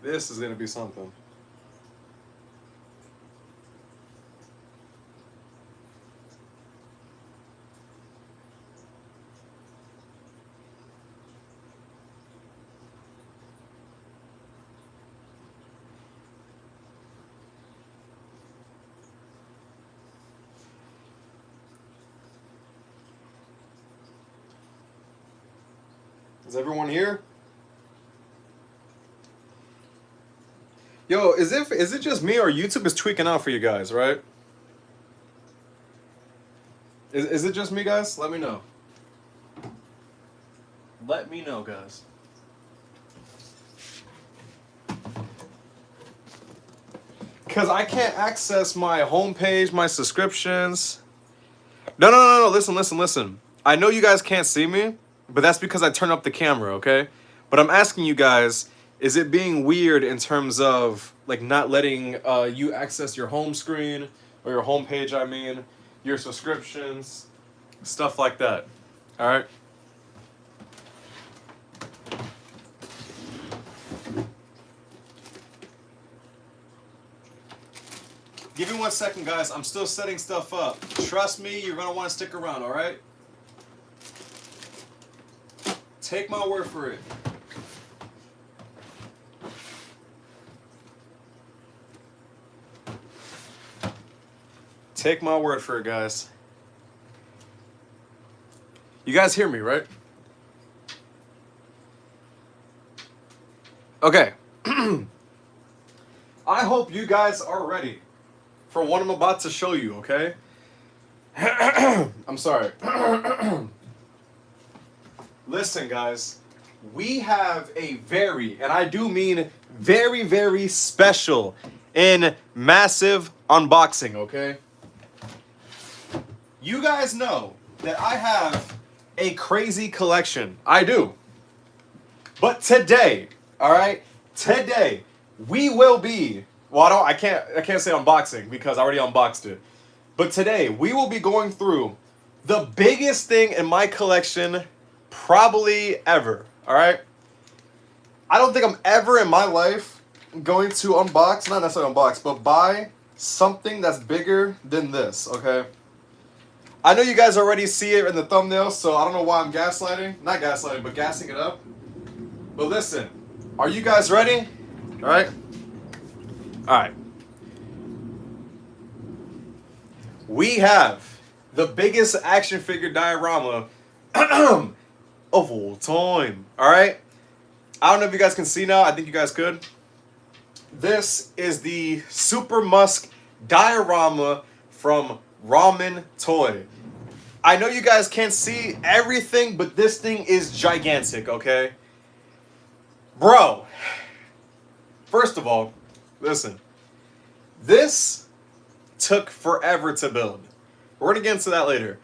This is gonna be something. Is everyone here? Yo, is it just me or YouTube is tweaking out for you guys, right? Is it just me, guys? Let me know. Let me know, guys. Because I can't access my homepage, my subscriptions. No. Listen. I know you guys can't see me, but that's because I turned up the camera, okay? But I'm asking you guys, is it being weird in terms of like not letting you access your home screen or your homepage, I mean, your subscriptions, stuff like that. All right? Give me 1 second, guys. I'm still setting stuff up. Trust me, you're going to want to stick around, all right? Take my word for it. Take my word for it, guys. You guys hear me, right? Okay. I hope you guys are ready for what I'm about to show you, okay? I'm sorry. Listen, guys. We have a very, and I do mean very, very special and massive unboxing, okay? You guys know that I have a crazy collection. I do. But today, all right? Today, we will be, well, I can't say unboxing because I already unboxed it. But today, we will be going through the biggest thing in my collection probably ever, all right? I don't think I'm ever in my life going to unbox, not necessarily unbox, but buy something that's bigger than this, okay? I know you guys already see it in the thumbnail, so I don't know why I'm gaslighting. Not gaslighting, but gassing it up. But listen, are you guys ready? All right? All right. We have the biggest action figure diorama of all time. All right? I don't know if you guys can see now. I think you guys could. This is the Super Musk diorama from Ramen Toy. I know you guys can't see everything, but this thing is gigantic, okay? Bro, first of all, listen. This took forever to build. We're gonna get into that later.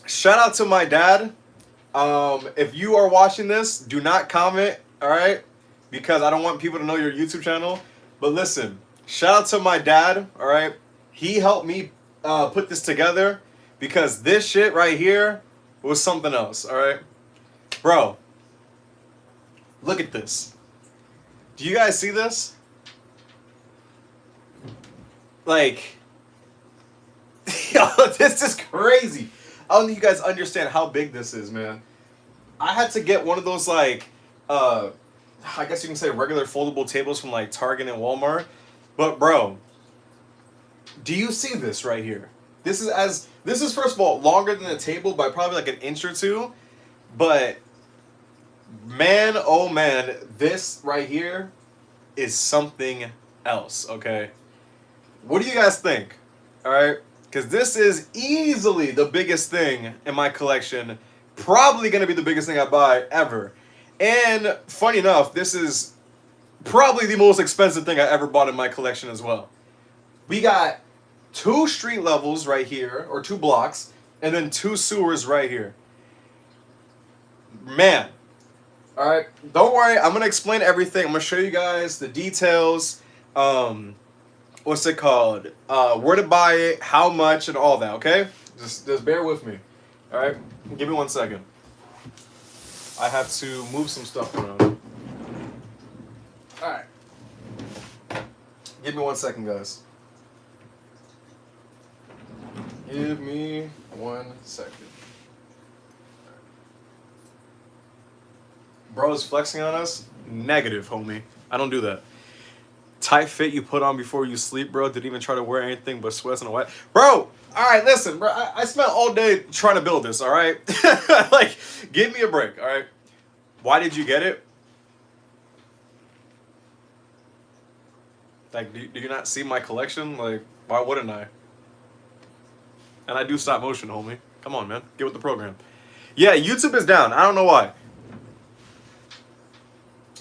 Shout out to my dad. If you are watching this, do not comment, all right? Because I don't want people to know your YouTube channel. But listen, shout out to my dad, all right? He helped me put this together because this shit right here was something else, all right? Bro, look at this. Do you guys see this? Like, yo, this is crazy. I don't think you guys understand how big this is, man. I had to get one of those, like, I guess you can say regular foldable tables from, like, Target and Walmart. But, bro, do you see this right here? This is first of all longer than the table by probably like an inch or two, but man, oh man, this right here is something else, okay? What do you guys think? All right? Because this is easily the biggest thing in my collection, probably going to be the biggest thing I buy ever. And funny enough, this is probably the most expensive thing I ever bought in my collection as well. We got 2 street levels right here, or 2 blocks, and then 2 sewers right here. Man. Alright, don't worry, I'm going to explain everything. I'm going to show you guys the details, what's it called, where to buy it, how much, and all that, okay? Just bear with me. Alright, give me 1 second. I have to move some stuff around. Give me 1 second, guys. Give me 1 second. Bro is flexing on us? Negative, homie. I don't do that. Tight fit you put on before you sleep, bro. Didn't even try to wear anything but sweats and a white. Bro, alright, listen, bro. I spent all day trying to build this, alright? Like, give me a break, alright? Why did you get it? Like, do you not see my collection? Like, why wouldn't I? And I do stop motion, homie. Come on, man. Get with the program. Yeah, YouTube is down. I don't know why.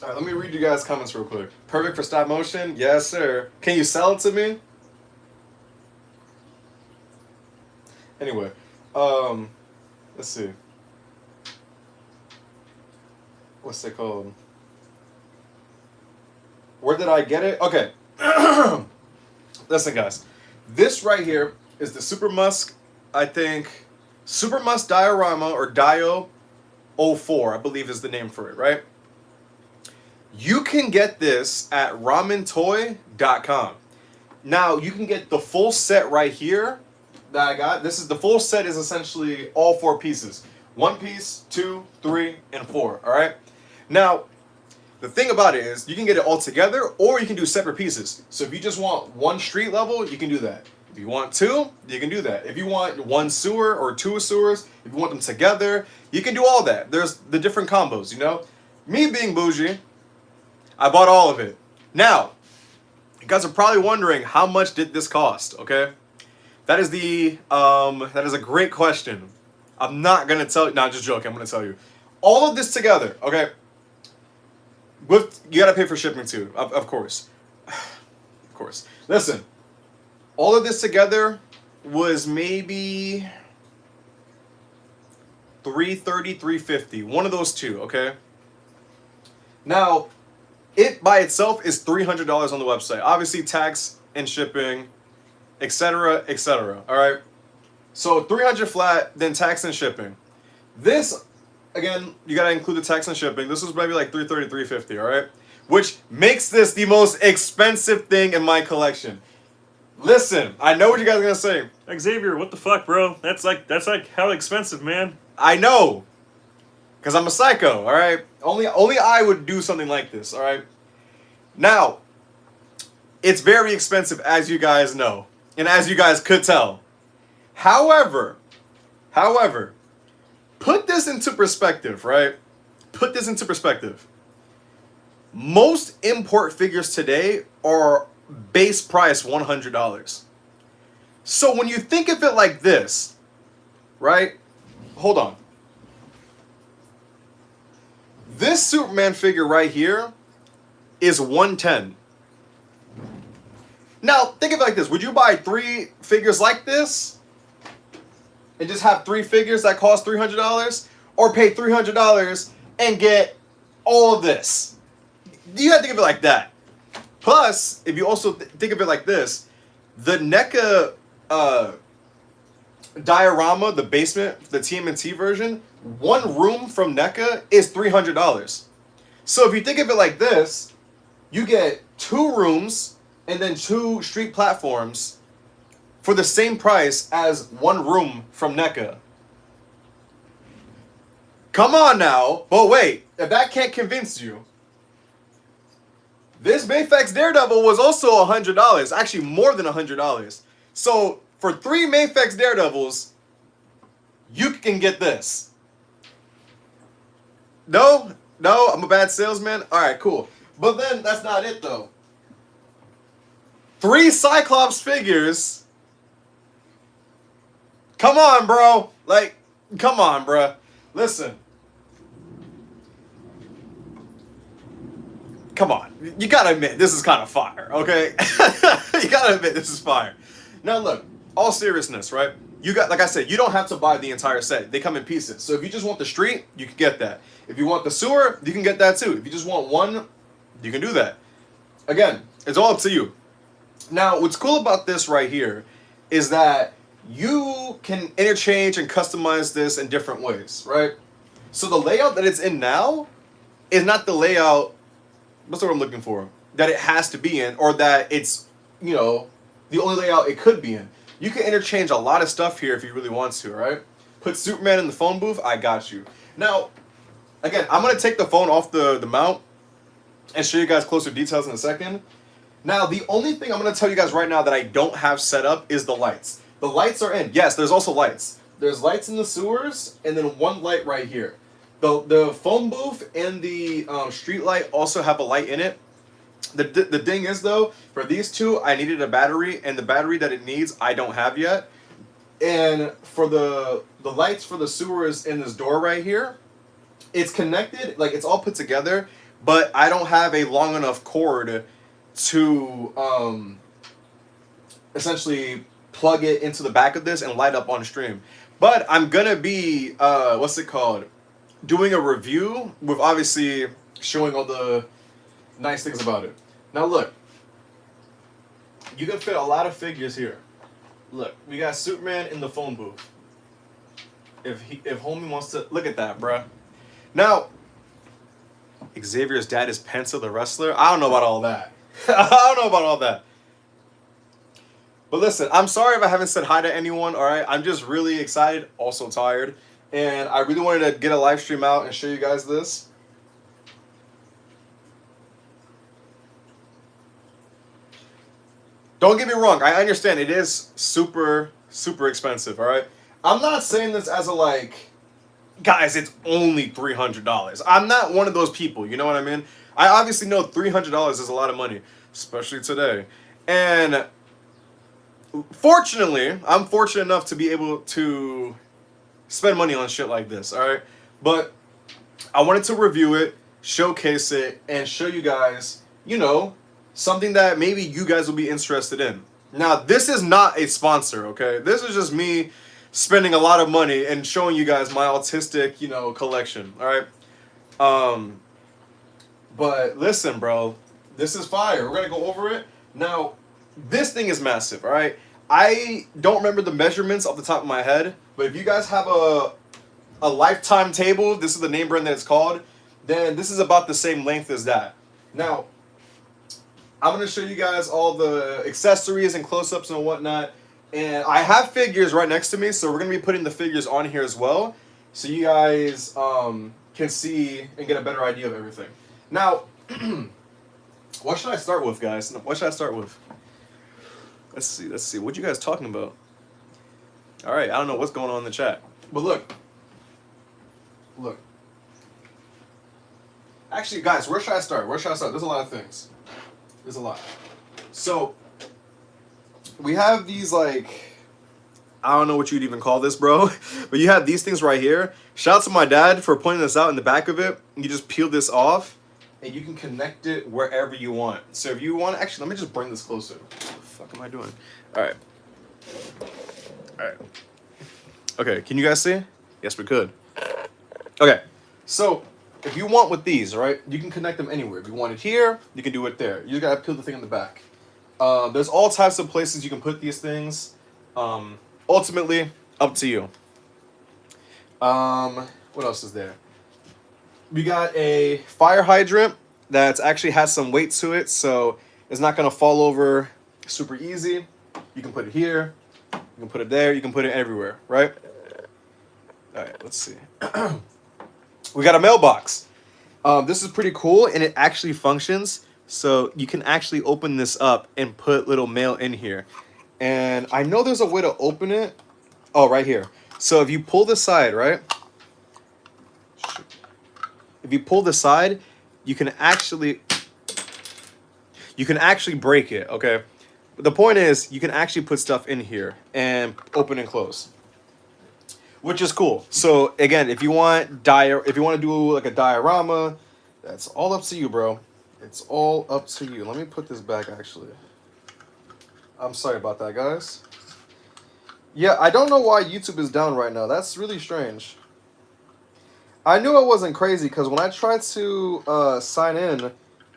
Alright, let me read you guys' comments real quick. Perfect for stop motion? Yes, sir. Can you sell it to me? Anyway, let's see. What's it called? Where did I get it? Okay. Listen, guys. This right here is the Super Musk, I think, Super Musk Diorama or Dio 04, I believe is the name for it, right? You can get this at ramentoy.com. Now, you can get the full set right here that I got. This is the full set is essentially all 4 pieces. 1 piece, 2, 3, and 4, all right? Now, the thing about it is you can get it all together or you can do separate pieces. So if you just want 1 street level, you can do that. If you want 2, you can do that. If you want 1 sewer or 2 sewers, if you want them together, you can do all that. There's the different combos, you know? Me being bougie, I bought all of it. Now, you guys are probably wondering how much did this cost, okay? That is a great question. I'm not gonna tell you, no, I'm just joking, I'm gonna tell you. All of this together, okay? You gotta pay for shipping too, of course. Of course. Listen, all of this together was maybe $330, $350. One of those two, okay? Now, it by itself is $300 on the website. Obviously, tax and shipping, etc., etc. All right. So $300 flat, then tax and shipping. This, again, you gotta include the tax and shipping. This was maybe like $330, $350. All right, which makes this the most expensive thing in my collection. Listen, I know what you guys are gonna say. Xavier, what the fuck, bro? That's like how expensive, man. I know. Because I'm a psycho, all right? Only I would do something like this, all right? Now, it's very expensive, as you guys know. And as you guys could tell. However, put this into perspective, right? Put this into perspective. Most import figures today are base price $100. So when you think of it like this, right? Hold on. This Superman figure right here is $110. Now, think of it like this. Would you buy 3 figures like this and just have 3 figures that cost $300? Or pay $300 and get all of this? You have to think of it like that. Plus, if you also think of it like this, the NECA diorama, the basement, the TMNT version, 1 room from NECA is $300. So if you think of it like this, you get 2 rooms and then 2 street platforms for the same price as 1 room from NECA. Come on now. But wait, if that can't convince you, this Mayfex Daredevil was also $100. Actually, more than $100. So for 3 Mayfex Daredevils, you can get this. No, I'm a bad salesman. All right, cool. But then that's not it though. 3 Cyclops figures. Come on, bro. Like, come on, bro. Listen. Come on. You gotta admit, this is kind of fire, okay? You gotta admit, this is fire. Now look, all seriousness, right? You got, like I said, you don't have to buy the entire set. They come in pieces. So if you just want the street, you can get that. If you want the sewer, you can get that too. If you just want 1, you can do that. Again, it's all up to you. Now, what's cool about this right here is that you can interchange and customize this in different ways, right? So the layout that it's in now is not the layout, what's the word I'm looking for, that it has to be in, or that it's you know, the only layout it could be in. You can interchange a lot of stuff here if you really want to, right? Put Superman in the phone booth, I got you. Now, again, I'm going to take the phone off the mount and show you guys closer details in a second. Now, the only thing I'm going to tell you guys right now that I don't have set up is the lights. The lights are in. Yes, there's also lights. There's lights in the sewers, and then one light right here. The phone booth and the street light also have a light in it. The thing is, though, for these two, I needed a battery, and the battery that it needs, I don't have yet. And for the lights for the sewers in this door right here, it's connected, like it's all put together, but I don't have a long enough cord to essentially plug it into the back of this and light up on stream. But I'm gonna be doing a review with obviously showing all the nice things about it. Now look, you can fit a lot of figures here. Look, we got Superman in the phone booth. If homie wants to look at that, bruh. Now, Xavier's dad is Penta the wrestler. I don't know about all that. I don't know about all that. But listen, I'm sorry if I haven't said hi to anyone, alright? I'm just really excited, also tired. And I really wanted to get a live stream out and show you guys this. Don't get me wrong, I understand it is super, super expensive, alright? I'm not saying this as a like, guys, it's only $300. I'm not one of those people, you know what I mean? I obviously know $300 is a lot of money, especially today. And fortunately, I'm fortunate enough to be able to spend money on shit like this, alright? But I wanted to review it, showcase it, and show you guys, you know, something that maybe you guys will be interested in. Now, this is not a sponsor, okay? This is just me spending a lot of money and showing you guys my autistic, you know, collection, alright? But listen, bro, this is fire. We're gonna go over it. Now, this thing is massive, alright? I don't remember the measurements off the top of my head, but if you guys have a lifetime table, this is the name brand that it's called, then this is about the same length as that. Now, I'm going to show you guys all the accessories and close-ups and whatnot. And I have figures right next to me, so we're going to be putting the figures on here as well, so you guys can see and get a better idea of everything. Now, what should I start with, guys? What should I start with? Let's see. What you guys talking about? All right, I don't know what's going on in the chat. But look. Actually, guys, where should I start? There's a lot of things. There's a lot. So, we have these, like, I don't know what you'd even call this, bro. But you have these things right here. Shout out to my dad for pointing this out in the back of it. You just peel this off, and you can connect it wherever you want. So if you want, actually, let me just bring this closer. What the fuck am I doing? All right. Okay, can you guys see? Yes, we could. Okay, so if you want with these, right, you can connect them anywhere. If you want it here, you can do it there. You just gotta peel the thing in the back. There's all types of places you can put these things. Ultimately, up to you. What else is there? We got a fire hydrant that actually has some weight to it, so it's not gonna fall over super easy. You can put it here, you can put it there, you can put it everywhere, right? All right, let's see. We got a mailbox. This is pretty cool, and it actually functions. So you can actually open this up and put little mail in here. And I know there's a way to open it. Oh, right here. So if you pull this side, right? If you pull this side, you can actually break it, okay? But the point is, you can actually put stuff in here and open and close, which is cool. So again, if you want to do like a diorama, that's all up to you, bro. It's all up to you. Let me put this back, actually. I'm sorry about that, guys. Yeah, I don't know why YouTube is down right now. That's really strange. I knew I wasn't crazy because when I tried to sign in,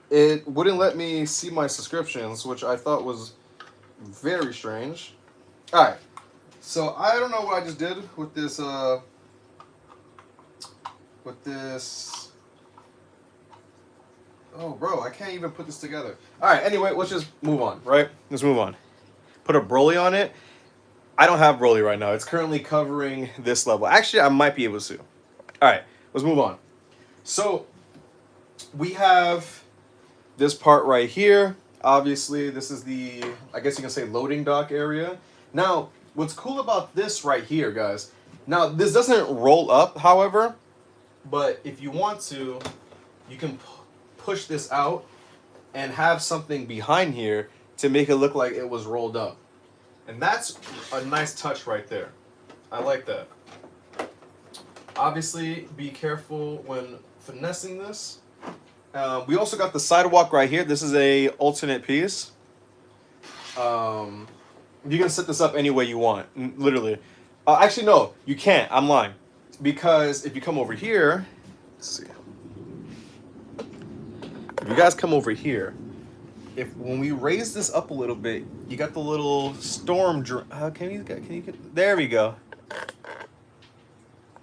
it wouldn't let me see my subscriptions, which I thought was very strange. All right. So I don't know what I just did with this Oh, bro, I can't even put this together. All right, anyway, let's just move on, right? Let's move on. Put a Broly on it. I don't have Broly right now. It's currently covering this level. Actually, I might be able to. All right, let's move on. So we have this part right here. Obviously, this is the, I guess you can say, loading dock area. Now, what's cool about this right here, guys, now this doesn't roll up, however, but if you want to, you can push this out and have something behind here to make it look like it was rolled up. And that's a nice touch right there. I like that. Obviously, be careful when finessing this. We also got the sidewalk right here. This is a alternate piece. You can set this up any way you want, literally. Actually, no, you can't. I'm lying. Because if you come over here, let's see. If you guys come over here, when we raise this up a little bit, you got the little storm. Can you get? There we go.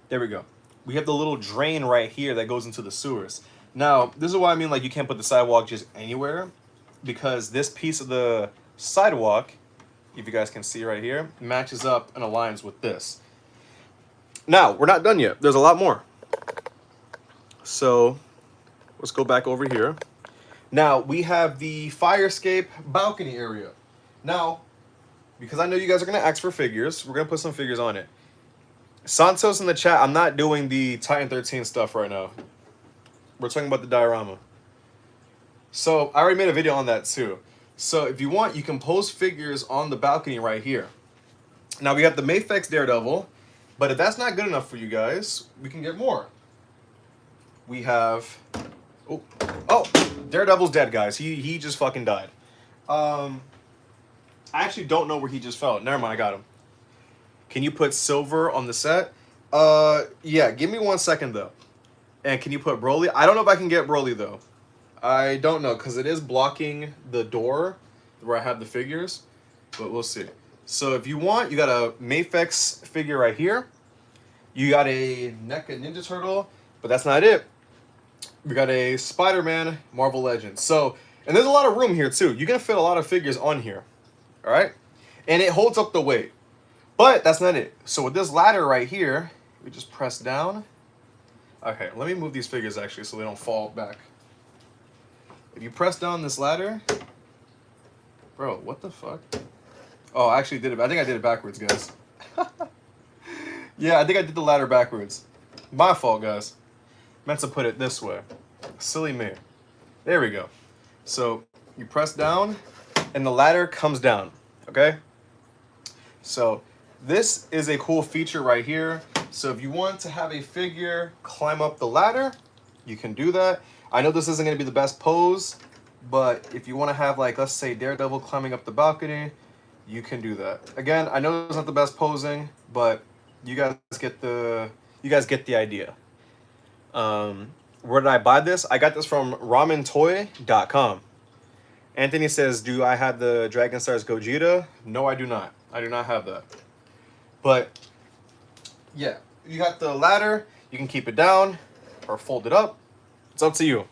There we go. We have the little drain right here that goes into the sewers. Now, this is why I mean, like, you can't put the sidewalk just anywhere, because this piece of the sidewalk, if you guys can see right here, matches up and aligns with this. Now, we're not done yet. There's a lot more. So, let's go back over here. Now, we have the fire escape balcony area. Now, because I know you guys are going to ask for figures, we're going to put some figures on it. Santos in the chat, I'm not doing the Titan 13 stuff right now. We're talking about the diorama. So, I already made a video on that too. So, if you want, you can post figures on the balcony right here. Now, we got the Mayfex Daredevil, but if that's not good enough for you guys, we can get more. We have... Oh, Daredevil's dead, guys. He just fucking died. I actually don't know where he just fell. Never mind, I got him. Can you put silver on the set? Yeah, give me 1 second, though. And can you put Broly? I don't know if I can get Broly, though. I don't know, because it is blocking the door where I have the figures. But we'll see. So if you want, you got a Mayfex figure right here. You got a NECA Ninja Turtle, but that's not it. We got a Spider-Man Marvel Legends. So, and there's a lot of room here, too. You can fit a lot of figures on here. All right? And it holds up the weight. But that's not it. So with this ladder right here, we just press down. Okay, let me move these figures actually so they don't fall back. If you press down this ladder, bro, what the fuck? Oh, I actually did it. I think I did it backwards, guys. Yeah, I think I did the ladder backwards. My fault, guys. Meant to put it this way. Silly me. There we go. So you press down, and the ladder comes down. Okay. So this is a cool feature right here. So if you want to have a figure climb up the ladder, you can do that. I know this isn't going to be the best pose, but if you want to have, like, let's say Daredevil climbing up the balcony, you can do that. Again, I know it's not the best posing, but you guys get the idea. Where did I buy this? I got this from ramentoy.com. Anthony says, do I have the Dragon Stars Gogeta? No, I do not. I do not have that. But yeah, you got the ladder. You can keep it down or fold it up. It's up to you.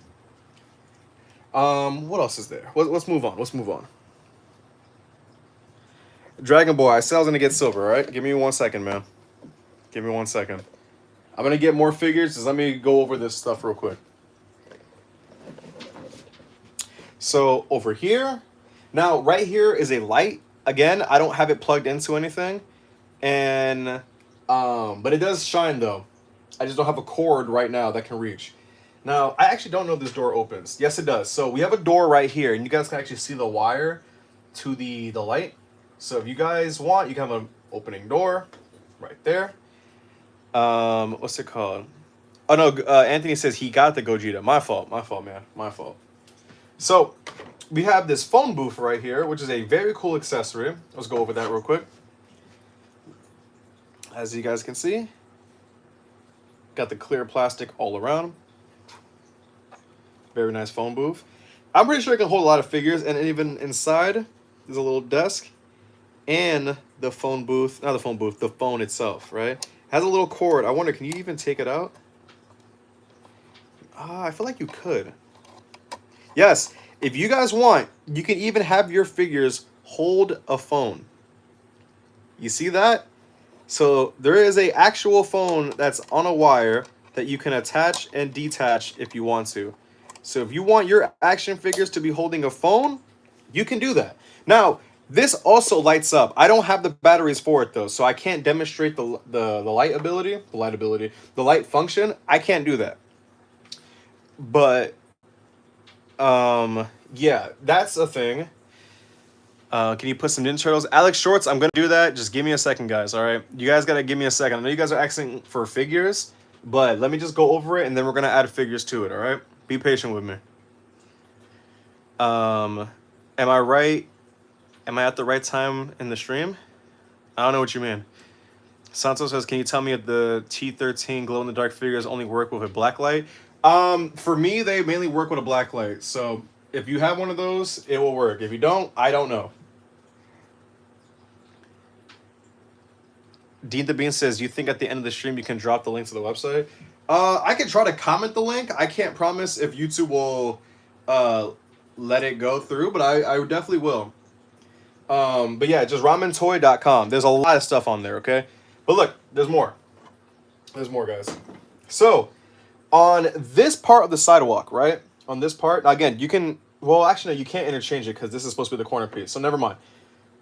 What else is there? Let's move on. Let's move on. Dragon Boy, I said I was gonna get silver, right? Give me 1 second, man. Give me 1 second. I'm gonna get more figures. Just let me go over this stuff real quick. So over here, now right here is a light. Again, I don't have it plugged into anything, and but it does shine though. I just don't have a cord right now that can reach. Now I actually don't know if this door opens. Yes, it does. So we have a door right here, and you guys can actually see the wire to the light. So if you guys want, you can have an opening door right there. What's it called? Oh no, Anthony says he got the Gogeta. My fault, man. My fault. So we have this phone booth right here, which is a very cool accessory. Let's go over that real quick. As you guys can see, got the clear plastic all around. Very nice phone booth. I'm pretty sure it can hold a lot of figures, and even inside there's a little desk and the phone booth, not the phone booth, the phone itself, right? Has a little cord. I wonder, can you even take it out? I feel like you could. Yes, if you guys want, you can even have your figures hold a phone. You see that? So there is a actual phone that's on a wire that you can attach and detach if you want to. So if you want your action figures to be holding a phone, you can do that. Now, this also lights up. I don't have the batteries for it though, so I can't demonstrate the the light function. I can't do that. But yeah, that's a thing. Can you put some Ninja Turtles? Alex Shorts, I'm gonna do that. Just give me a second, guys. All right, you guys gotta give me a second. I know you guys are asking for figures, but let me just go over it, and then we're gonna add figures to it. All right, be patient with me. Am I right? Am I at the right time in the stream? I don't know what you mean. Santos says, can you tell me if the T13 glow in the dark figures only work with a black light? For me, they mainly work with a black light. So if you have one of those, it will work. If you don't, I don't know. Dean the Bean says, you think at the end of the stream you can drop the link to the website? I can try to comment the link. I can't promise if YouTube will let it go through, but I definitely will. But yeah, just ramentoy.com. There's a lot of stuff on there, okay? But look, there's more. There's more, guys. So, on this part of the sidewalk, right? On this part, now again, you can, well, actually, no, you can't interchange it because this is supposed to be the corner piece. So, never mind.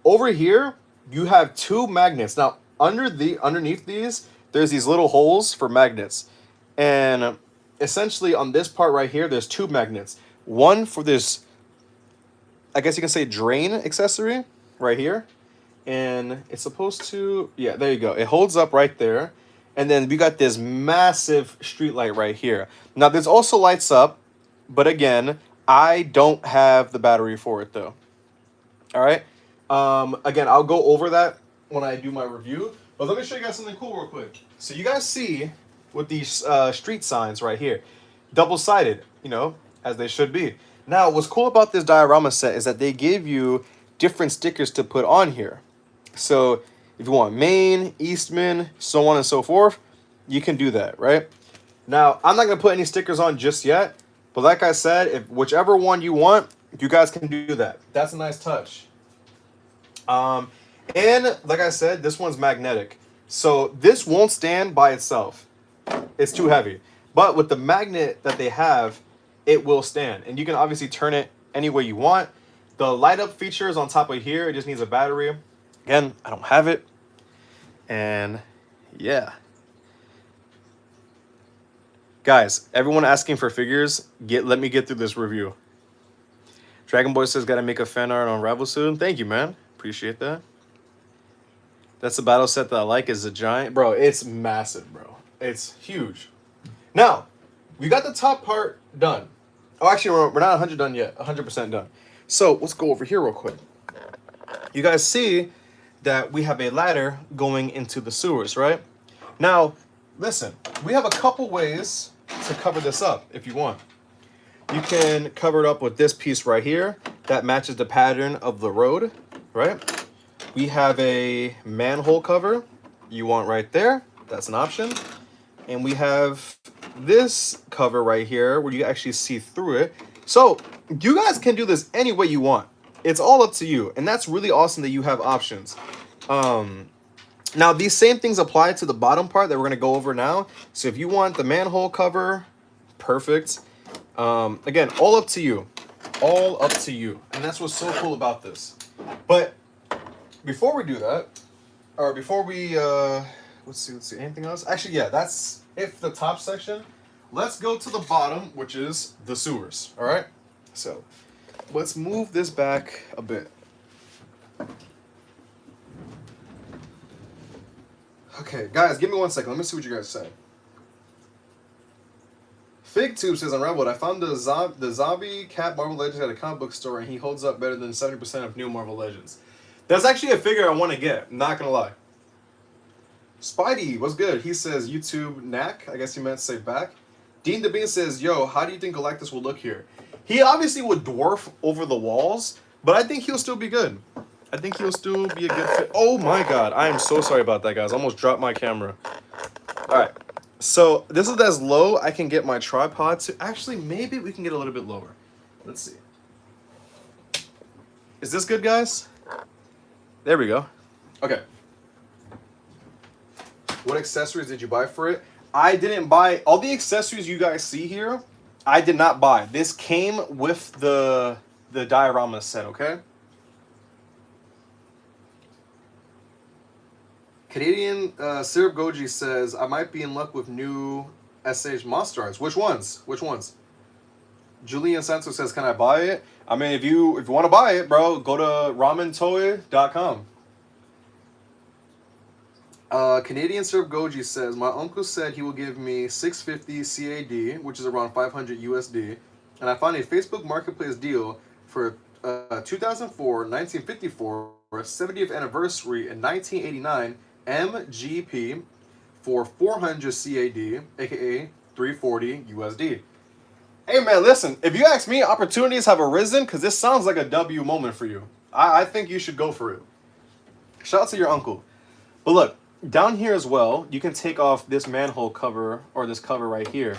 Over here, you have two magnets. Now, underneath these, there's these little holes for magnets. And essentially, on this part right here, there's two magnets. One for this, I guess you can say, drain accessory right here. And it's supposed to, yeah, there you go. It holds up right there. And then we got this massive street light right here. Now, this also lights up, but again, I don't have the battery for it, though. All right? Again, I'll go over that when I do my review. But let me show you guys something cool real quick. So you guys see with these street signs right here, double-sided, you know, as they should be. Now, what's cool about this diorama set is that they give you different stickers to put on here. So if you want Maine, Eastman, so on and so forth, you can do that, right? Now, I'm not going to put any stickers on just yet, but like I said, if whichever one you want, you guys can do that. That's a nice touch. And like I said, this one's magnetic. So this won't stand by itself. It's too heavy. But with the magnet that they have, it will stand. And you can obviously turn it any way you want. The light up feature is on top of here. It just needs a battery. Again, I don't have it. And yeah. Guys, everyone asking for figures, let me get through this review. Dragon Boy says, gotta make a fan art on Rival soon. Thank you, man. Appreciate that. That's the battle set that I like, is a giant. Bro, it's massive, bro. It's huge. Now, we got the top part done. Oh, actually, we're not 100 done yet. 100% done. So, let's go over here real quick. You guys see that we have a ladder going into the sewers, right? Now, listen, we have a couple ways to cover this up if you want. You can cover it up with this piece right here that matches the pattern of the road, right? We have a manhole cover you want right there. That's an option. And we have this cover right here where you actually see through it. So you guys can do this any way you want. It's all up to you. And that's really awesome that you have options. Now, these same things apply to the bottom part that we're going to go over now. So if you want the manhole cover, perfect. Again, all up to you. All up to you. And that's what's so cool about this. But before we do that, or before we, let's see, anything else? Actually, yeah, that's it for the top section. Let's go to the bottom, which is the sewers, all right? So let's move this back a bit. Okay, guys, give me 1 second. Let me see what you guys say. FigTube says, Unraveled, I found the zombie cat Marvel Legends at a comic book store, and he holds up better than 70% of new Marvel Legends. That's actually a figure I want to get. I'm not going to lie. Spidey, what's good? He says, YouTube knack. I guess he meant to say back. Dean the Bean says, yo, how do you think Galactus will look here? He obviously would dwarf over the walls, but I think he'll still be good. I think he'll still be a good fit. Oh my god, I am so sorry about that, guys. I almost dropped my camera. Alright, so this is as low I can get my tripod to. Actually, maybe we can get a little bit lower. Let's see. Is this good, guys? There we go. Okay. What accessories did you buy for it? I didn't buy all the accessories you guys see here. I did not buy. This came with the diorama set, okay? Canadian Syrup Goji says, I might be in luck with new SH Monstars. Which ones? Which ones? Julian Santos says, can I buy it? I mean, if you want to buy it, bro, go to ramentoy.com. Canadian Syrup Goji says, my uncle said he will give me $650 CAD, which is around 500 USD, and I found a Facebook Marketplace deal for 2004, 1954, 70th anniversary in 1989 MGP for 400 CAD, aka 340 USD. Hey man, listen, if you ask me, opportunities have arisen because this sounds like a W moment for you. I think you should go for it. Shout out to your uncle. But look, down here as well, you can take off this manhole cover or this cover right here.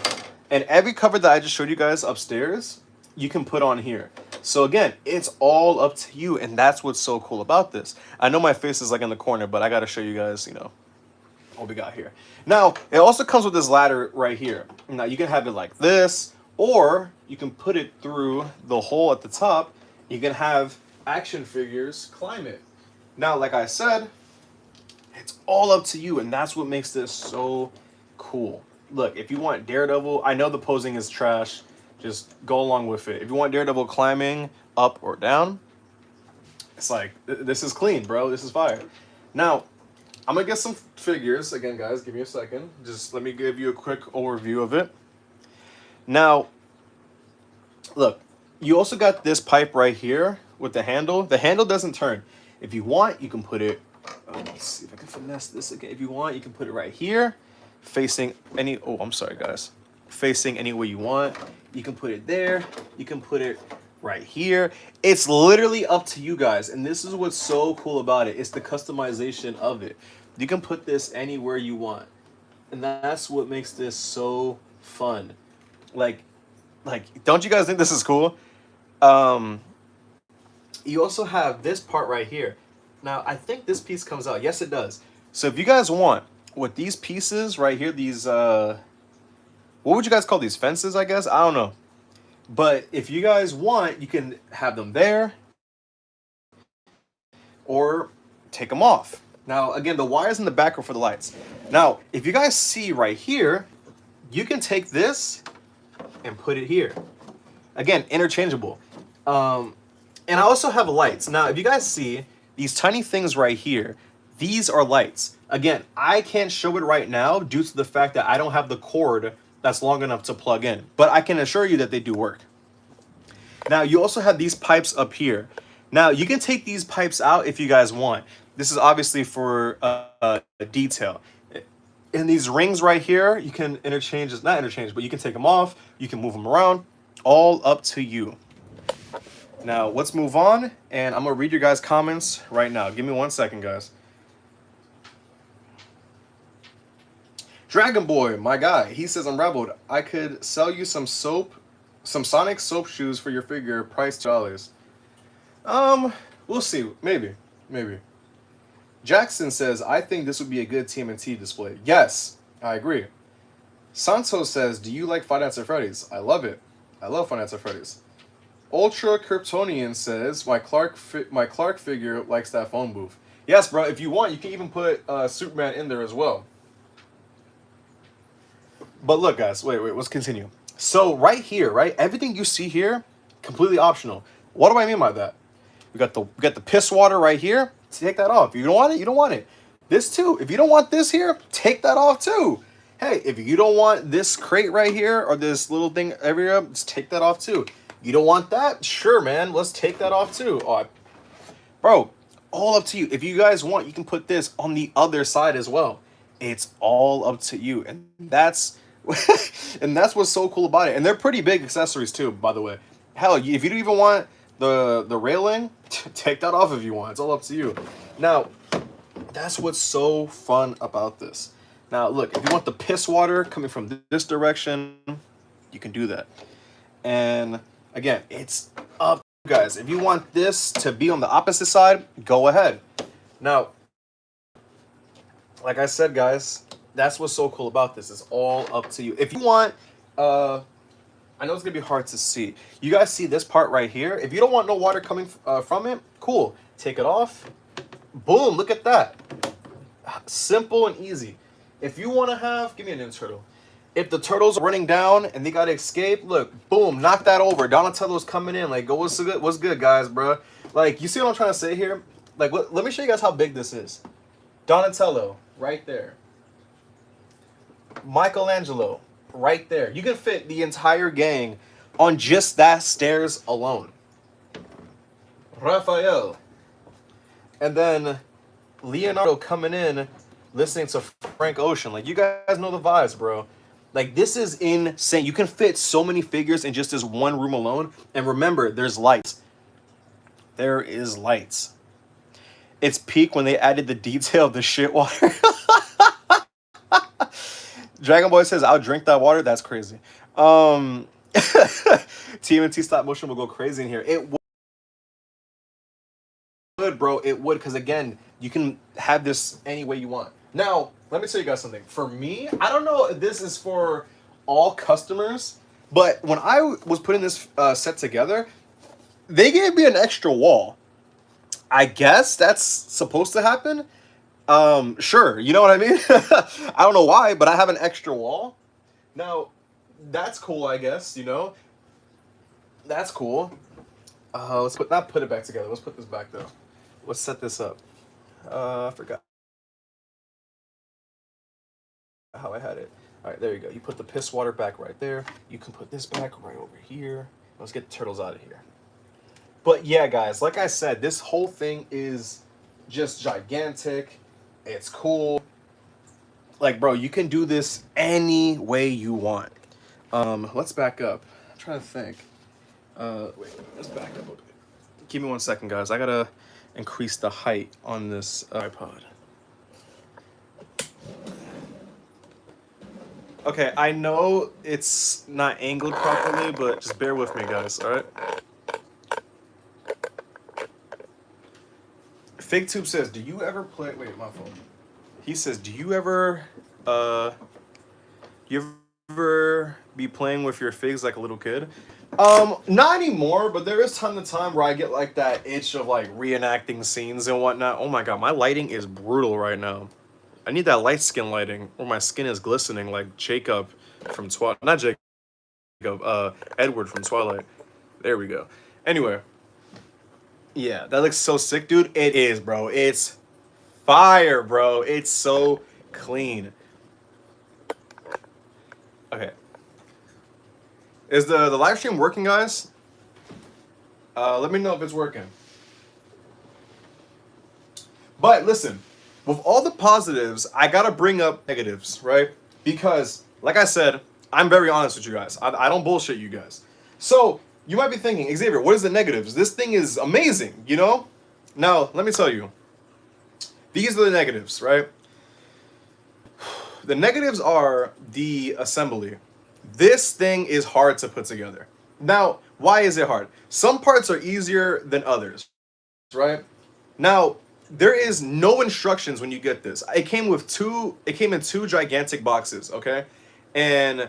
And every cover that I just showed you guys upstairs, you can put on here. So again, it's all up to you, and that's what's so cool about this. I know my face is like in the corner, but I got to show you guys, you know, what we got here. Now, it also comes with this ladder right here. Now, you can have it like this, or you can put it through the hole at the top. You can have action figures climb it. Now, like I said, it's all up to you, and that's what makes this so cool. Look, if you want Daredevil, I know the posing is trash. Just go along with it. If you want Daredevil climbing up or down, it's like, this is clean, bro. This is fire. Now, I'm going to get some figures. Again, guys, give me a second. Just let me give you a quick overview of it. Now, look, you also got this pipe right here with the handle. The handle doesn't turn. If you want, you can put it, let's see if I can finesse this again. If you want, you can put it right here, facing any, oh, I'm sorry, guys. Facing any way you want. You can put it there. You can put it right here. It's literally up to you guys. And this is what's so cool about it. It's the customization of it. You can put this anywhere you want. And that's what makes this so fun. Like, don't you guys think this is cool? You also have this part right here. Now, I think this piece comes out. Yes, it does. So if you guys want, with these pieces right here, these, what would you guys call these? Fences, I guess? I don't know. But if you guys want, you can have them there or take them off. Now, again, the wires in the back are for the lights. Now, if you guys see right here, you can take this and put it here. Again, interchangeable. And I also have lights. Now, if you guys see these tiny things right here, these are lights. Again, I can't show it right now due to the fact that I don't have the cord that's long enough to plug in. But I can assure you that they do work. Now, you also have these pipes up here. Now, you can take these pipes out if you guys want. This is obviously for detail. And these rings right here, you can interchange, not interchange, but you can take them off. You can move them around. All up to you. Now, let's move on. And I'm going to read your guys' comments right now. Give me 1 second, guys. Dragon Boy, my guy, he says, Unraveled, I could sell you some soap, some Sonic soap shoes for your figure, price $2. We'll see. Maybe. Jackson says, I think this would be a good TMNT display. Yes, I agree. Santos says, do you like Five Nights at Freddy's? I love it. I love Five Nights at Freddy's. Ultra Kryptonian says, my Clark figure likes that phone booth. Yes, bro, if you want, you can even put Superman in there as well. But look, guys, wait, let's continue. So right here, right, everything you see here, completely optional. What do I mean by that? We got the piss water right here. Take that off. If you don't want it, you don't want it. This too. If you don't want this here, take that off too. Hey, if you don't want this crate right here or this little thing everywhere, just take that off too. You don't want that? Sure, man. Let's take that off too. Oh, bro, all up to you. If you guys want, you can put this on the other side as well. It's all up to you. And that's and that's what's so cool about it. And they're pretty big accessories too, by the way. Hell, if you don't even want the railing, take that off if you want. It's all up to you. Now, that's what's so fun about this. Now, look, if you want the piss water coming from this direction, you can do that. And Again, it's up to you guys. If you want this to be on the opposite side, go ahead. Now, like I said, guys, that's what's so cool about this. It's all up to you. If you want, I know it's gonna be hard to see. You guys see this part right here? If you don't want no water coming from it, cool. Take it off. Boom, look at that. Simple and easy. If you want to have, give me a new turtle. If the turtles are running down and they gotta escape, look, boom, knock that over. Donatello's coming in. Like, go, what's good, guys, bro? Like, you see what I'm trying to say here? Like, let me show you guys how big this is. Donatello, right there. Michelangelo, right there. You can fit the entire gang on just that stairs alone. Raphael. And then Leonardo coming in, listening to Frank Ocean. Like, you guys know the vibes, bro. Like, this is insane. You can fit so many figures in just this one room alone. And remember, there's lights. There is lights. It's peak when they added the detail of the shit water. Dragon Boy says, I'll drink that water. That's crazy. TMNT stop motion will go crazy in here. It would, bro. It would, because again, you can have this any way you want. Now, let me tell you guys something. For me, I don't know if this is for all customers, but when I was putting this set together, they gave me an extra wall. I guess that's supposed to happen. Sure, you know what I mean? I don't know why, but I have an extra wall. Now, that's cool, I guess, you know? That's cool. Let's not put it back together. Let's put this back, though. Let's set this up. I forgot how I had it. All right, there you go. You put the piss water back right there. You can put this back right over here. Let's get the turtles out of here. But yeah, guys, like I said, this whole thing is just gigantic. It's cool. Like, bro, you can do this any way you want. Let's back up. I'm trying to think. Wait, let's back up a bit. Give me 1 second, guys. I gotta increase the height on this iPod. Okay, I know it's not angled properly, but just bear with me, guys, all right? FigTube says, do you ever play... Wait, my phone. He says, do you ever be playing with your figs like a little kid? Not anymore, but there is time to time where I get like that itch of like reenacting scenes and whatnot. Oh my god, my lighting is brutal right now. I need that light skin lighting where my skin is glistening like Jacob from Twilight. Not Jacob, Edward from Twilight. There we go. Anyway. Yeah, that looks so sick, dude. It is, bro. It's fire, bro. It's so clean. Okay. Is the live stream working, guys? Let me know if it's working. But listen, with all the positives, I gotta bring up negatives, right? Because, like I said, I'm very honest with you guys. I don't bullshit you guys. So, you might be thinking, Xavier, what is the negatives? This thing is amazing, you know? Now, let me tell you. These are the negatives, right? The negatives are the assembly. This thing is hard to put together. Now, why is it hard? Some parts are easier than others, right? Now, there is no instructions when you get this. It came in two gigantic boxes, okay? And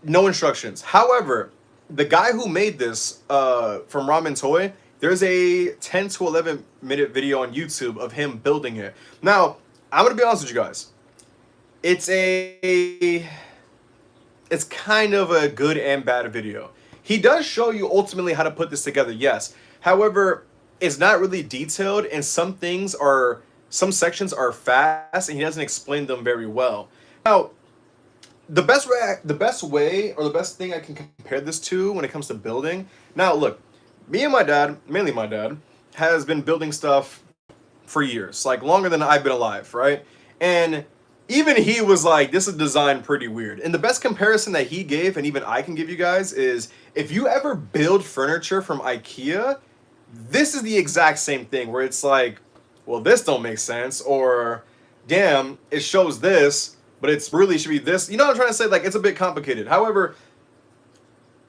no instructions. However, the guy who made this from Ramen Toy, there's a 10 to 11 minute video on YouTube of him building it. Now, I'm gonna be honest with you guys. It's kind of a good and bad video. He does show you ultimately how to put this together, yes. However, it's not really detailed, and some sections are fast, and he doesn't explain them very well. Now, the best way, or the best thing I can compare this to when it comes to building. Now, look, me and my dad, mainly my dad, has been building stuff for years, like longer than I've been alive, right? And even he was like, this is designed pretty weird. And the best comparison that he gave, and even I can give you guys, is if you ever build furniture from IKEA, this is the exact same thing, where it's like, well, this don't make sense, or damn, it shows this, but it's really should be this. You know what I'm trying to say? Like, it's a bit complicated. However,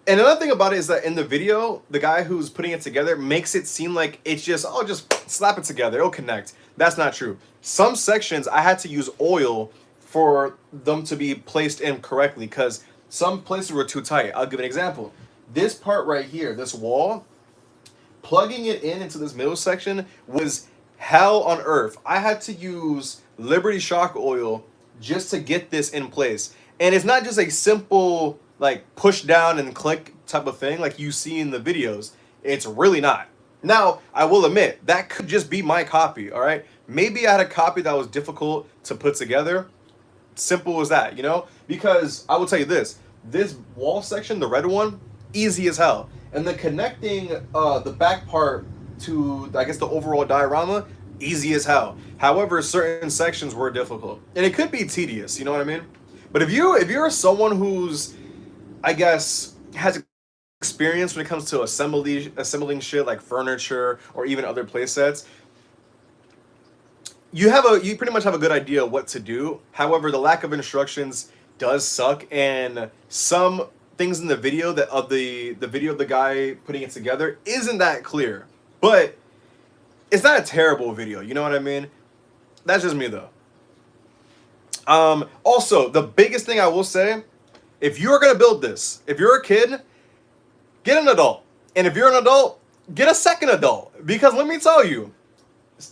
And another thing about it is that in the video, the guy who's putting it together makes it seem like it's just, oh, just slap it together, it'll connect. That's not true. Some sections I had to use oil for them to be placed in correctly because some places were too tight. I'll give an example. This part right here, this wall, plugging it in into this middle section was hell on earth. I had to use Liberty Shock Oil just to get this in place. And it's not just a simple like push down and click type of thing like you see in the videos. It's really not. Now, I will admit, that could just be my copy, all right? Maybe I had a copy that was difficult to put together. Simple as that, you know? Because I will tell you this wall section, the red one, easy as hell. And the connecting the back part to, I guess, the overall diorama, easy as hell. However, certain sections were difficult. And it could be tedious, you know what I mean? But if you're someone who's, I guess, has experience when it comes to assembling shit like furniture or even other play sets, you pretty much have a good idea what to do. However, the lack of instructions does suck, and some things in the video the video of the guy putting it together isn't that clear. But it's not a terrible video, you know what I mean? That's just me though. Also, the biggest thing I will say, if you're gonna build this, if you're a kid, get an adult. And if you're an adult, get a second adult. Because let me tell you,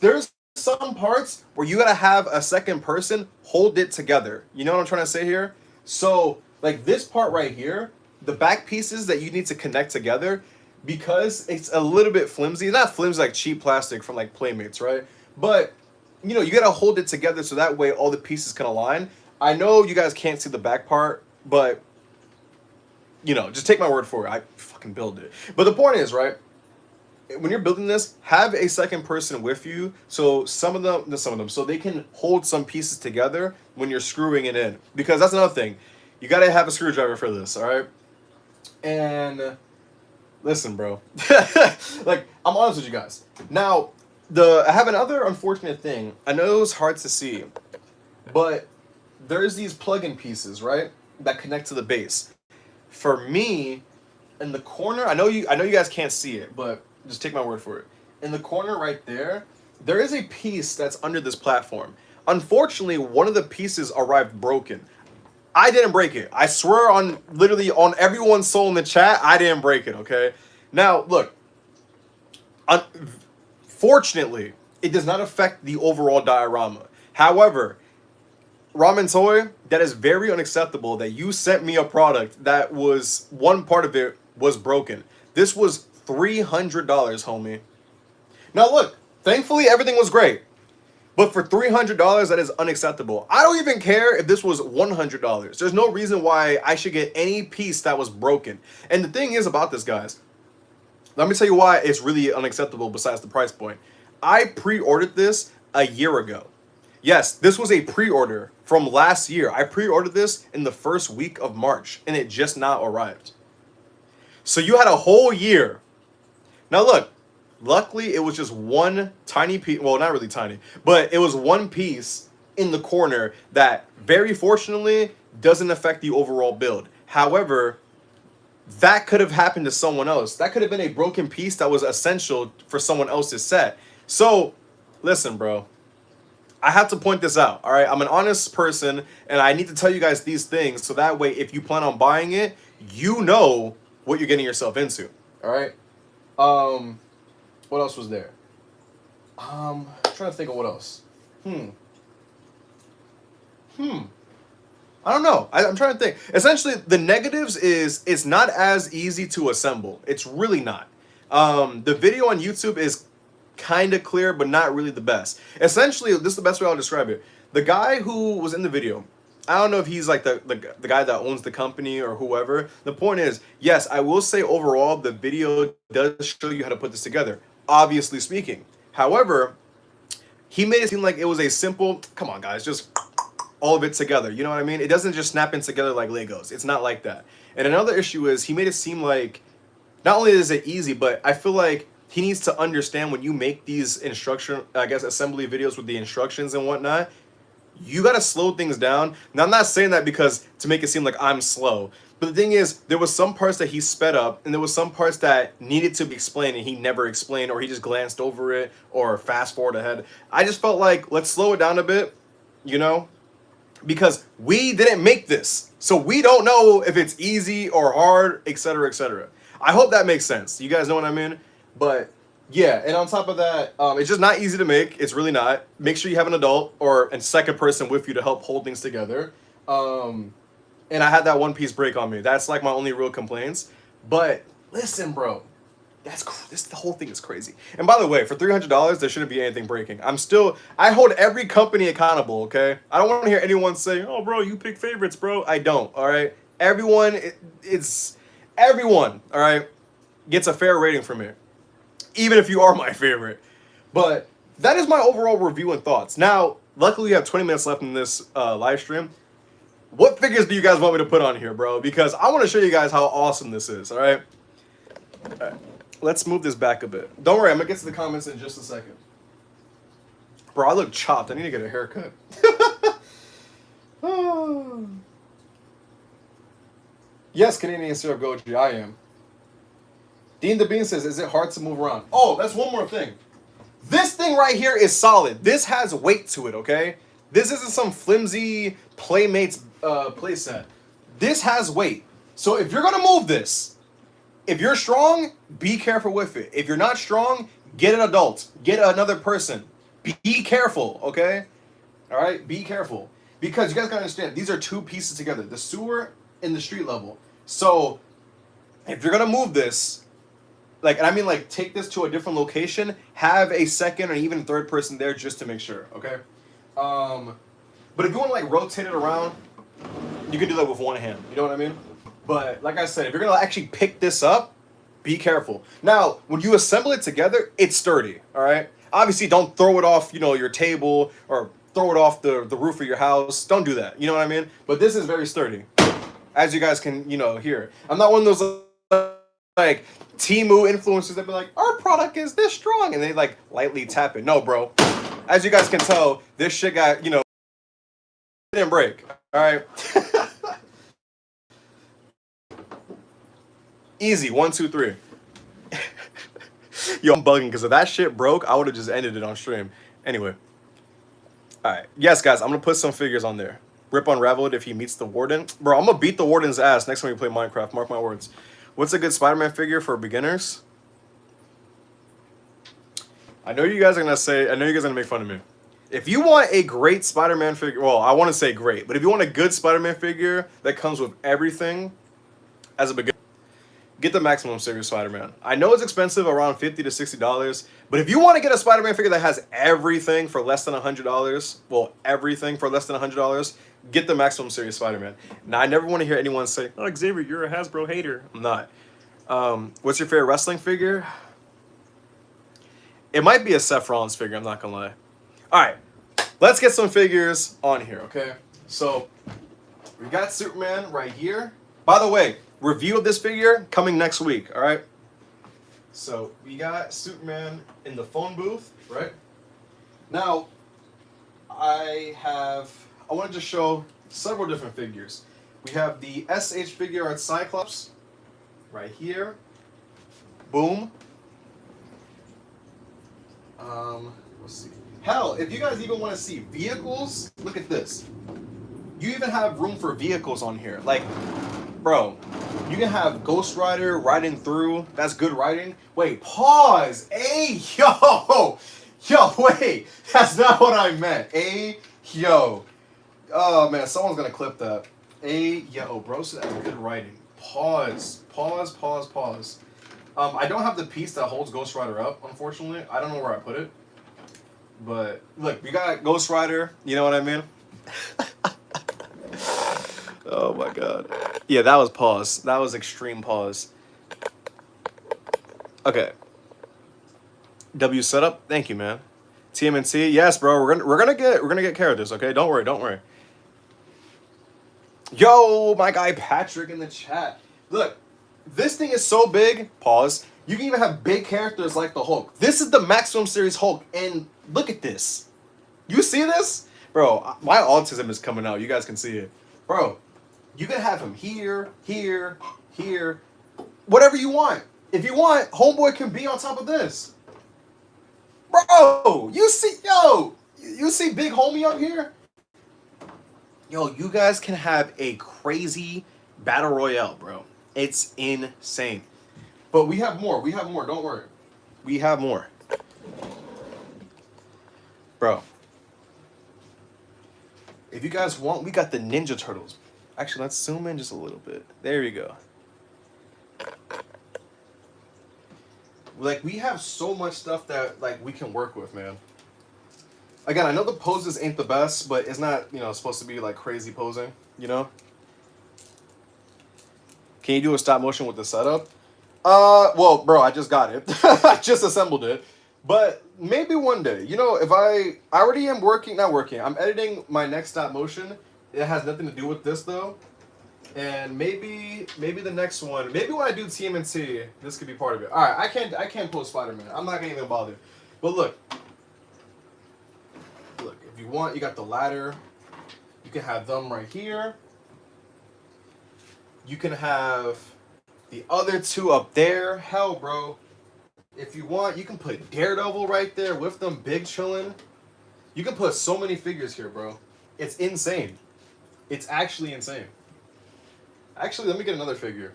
there's some parts where you gotta have a second person hold it together. You know what I'm trying to say here? So, like this part right here, the back pieces that you need to connect together, because it's a little bit flimsy, not flimsy like cheap plastic from like Playmates, right? But, you know, you gotta hold it together so that way all the pieces can align. I know you guys can't see the back part, but, you know, just take my word for it. I fucking build it. But the point is, right, when you're building this, have a second person with you so so they can hold some pieces together when you're screwing it in. Because that's another thing. You gotta have a screwdriver for this, all right? And listen, bro. Like, I'm honest with you guys. Now, I have another unfortunate thing. I know it's hard to see, but there's these plug-in pieces, right, that connect to the base. For me, in the corner, I know you guys can't see it, but just take my word for it. In the corner right there, there is a piece that's under this platform. Unfortunately, one of the pieces arrived broken. I didn't break it. I swear on literally on everyone's soul in the chat, I didn't break it, okay? Now, look. Fortunately, it does not affect the overall diorama. However, Ramen Toy, that is very unacceptable that you sent me a product that was, one part of it was broken. This was $300, homie. Now look, thankfully everything was great. But for $300, that is unacceptable. I don't even care if this was $100. There's no reason why I should get any piece that was broken. And the thing is about this, guys, let me tell you why it's really unacceptable besides the price point. I pre-ordered this a year ago. Yes, this was a pre-order from last year. I pre-ordered this in the first week of March, and it just now arrived. So you had a whole year. Now look, luckily it was just one tiny piece, well, not really tiny, but it was one piece in the corner that very fortunately doesn't affect the overall build. However, that could have happened to someone else. That could have been a broken piece that was essential for someone else's set. So, listen, bro. I have to point this out, all right? I'm an honest person, and I need to tell you guys these things so that way if you plan on buying it, you know what you're getting yourself into, all right? What else was there? I'm trying to think of what else. I don't know. I'm trying to think. Essentially, the negatives is it's not as easy to assemble. It's really not. The video on YouTube is kind of clear, but not really the best. Essentially, this is the best way I'll describe it. The guy who was in the video, I don't know if he's like the guy that owns the company or whoever. The point is, yes, I will say overall, the video does show you how to put this together, obviously speaking. However, he made it seem like it was a simple, come on guys, just all of it together. You know what I mean? It doesn't just snap in together like Legos. It's not like that. And another issue is he made it seem like not only is it easy, but I feel like he needs to understand when you make these assembly videos with the instructions and whatnot, you got to slow things down. Now, I'm not saying that because to make it seem like I'm slow. But the thing is, there was some parts that he sped up, and there was some parts that needed to be explained, and he never explained, or he just glanced over it, or fast forward ahead. I just felt like, let's slow it down a bit, you know? Because we didn't make this. So we don't know if it's easy or hard, etc., etc. I hope that makes sense. You guys know what I mean? But yeah, and on top of that, it's just not easy to make. It's really not. Make sure you have an adult or a second person with you to help hold things together. And I had that one piece break on me. That's like my only real complaints. But listen, bro, the whole thing is crazy. And by the way, for $300, there shouldn't be anything breaking. I hold every company accountable. Okay, I don't want to hear anyone say, "Oh, bro, you pick favorites, bro." I don't. All right, everyone, everyone. All right, gets a fair rating from me, even if you are my favorite. But that is my overall review and thoughts. Now, luckily, we have 20 minutes left in this live stream. What figures do you guys want me to put on here, bro? Because I want to show you guys how awesome this is, all right? All right. Let's move this back a bit. Don't worry, I'm going to get to the comments in just a second. Bro, I look chopped. I need to get a haircut. Yes, Canadian Syrup Goji, I am. Dean the Bean says, is it hard to move around? Oh, that's one more thing. This thing right here is solid. This has weight to it, okay? This isn't some flimsy Playmates playset. This has weight. So if you're going to move this, if you're strong, be careful with it. If you're not strong, get an adult. Get another person. Be careful, okay? All right? Be careful. Because you guys got to understand, these are two pieces together. The sewer and the street level. So if you're going to move this, and I mean take this to a different location, have a second or even third person there just to make sure, okay? But if you want to rotate it around, you can do that with one hand. You know what I mean? But like I said, if you're gonna actually pick this up, be careful. Now, when you assemble it together, it's sturdy. All right. Obviously, don't throw it off, your table or throw it off the roof of your house. Don't do that. You know what I mean? But this is very sturdy, as you guys can hear. I'm not one of those Temu influencers that be like, our product is this strong, and they lightly tap it. No, bro. As you guys can tell, this shit got didn't break. All right. Easy. 1, 2, 3. Yo, I'm bugging because if that shit broke, I would have just ended it on stream. Anyway. All right. Yes, guys, I'm gonna put some figures on there. Rip Unravel it if he meets the warden. Bro, I'm gonna beat the warden's ass next time we play Minecraft. Mark my words. What's a good Spider-Man figure for beginners? I know you guys are gonna make fun of me. If you want a great Spider-Man figure, well, I want to say great, but if you want a good Spider-Man figure that comes with everything as a beginner, get the Maximum Series Spider-Man. I know it's expensive, around $50 to $60, but if you want to get a Spider-Man figure that has everything for less than $100, well, everything for less than $100, get the Maximum Series Spider-Man. Now, I never want to hear anyone say, "Oh, Xavier, you're a Hasbro hater." I'm not. What's your favorite wrestling figure? It might be a Seth Rollins figure, I'm not gonna lie. All right, let's get some figures on here, okay? So, we got Superman right here. By the way, review of this figure coming next week, all right? So, we got Superman in the phone booth, right? Now, I wanted to show several different figures. We have the SH Figure Art Cyclops right here. Boom. Let's see. Hell, if you guys even want to see vehicles, look at this. You even have room for vehicles on here. Bro, you can have Ghost Rider riding through. That's good riding. Wait, pause. Hey, yo. Yo, wait. That's not what I meant. Hey, yo. Oh, man, someone's going to clip that. Hey, yo, bro, so that's good writing. Pause. I don't have the piece that holds Ghost Rider up, unfortunately. I don't know where I put it. But, look, we got Ghost Rider. You know what I mean? Oh, my God. Yeah, that was pause. That was extreme pause. Okay. W setup. Thank you, man. TMNT. Yes, bro. We're gonna get care of this, okay? Don't worry. Yo, my guy Patrick in the chat. Look, this thing is so big. Pause. You can even have big characters like the Hulk. This is the Maximum Series Hulk, and look at this. You see this? Bro, my autism is coming out. You guys can see it. Bro, You can have him here, here, here, whatever you want. If you want, homeboy can be on top of this. Bro, you see big homie up here? Yo, you guys can have a crazy battle royale, bro. It's insane. But we have more. We have more. Don't worry. We have more. Bro. If you guys want, we got the Ninja Turtles. Actually, let's zoom in just a little bit. There we go. Like, we have so much stuff that, like, we can work with, man. Again, I know the poses ain't the best, but it's not, you know, supposed to be, like, crazy posing, you know? Can you do a stop motion with the setup? Well, bro, I just got it. I just assembled it. But maybe one day. You know, if I already am I'm editing my next stop motion. It has nothing to do with this, though. And maybe the next one, maybe when I do TMNT, this could be part of it. All right, I can't post Spider-Man. I'm not gonna even bother. But look, if you want, you got the ladder. You can have them right here. You can have the other two up there. Hell, bro, if you want, you can put Daredevil right there with them big chilling. You can put so many figures here, bro. It's insane. It's actually insane. Actually, let me get another figure.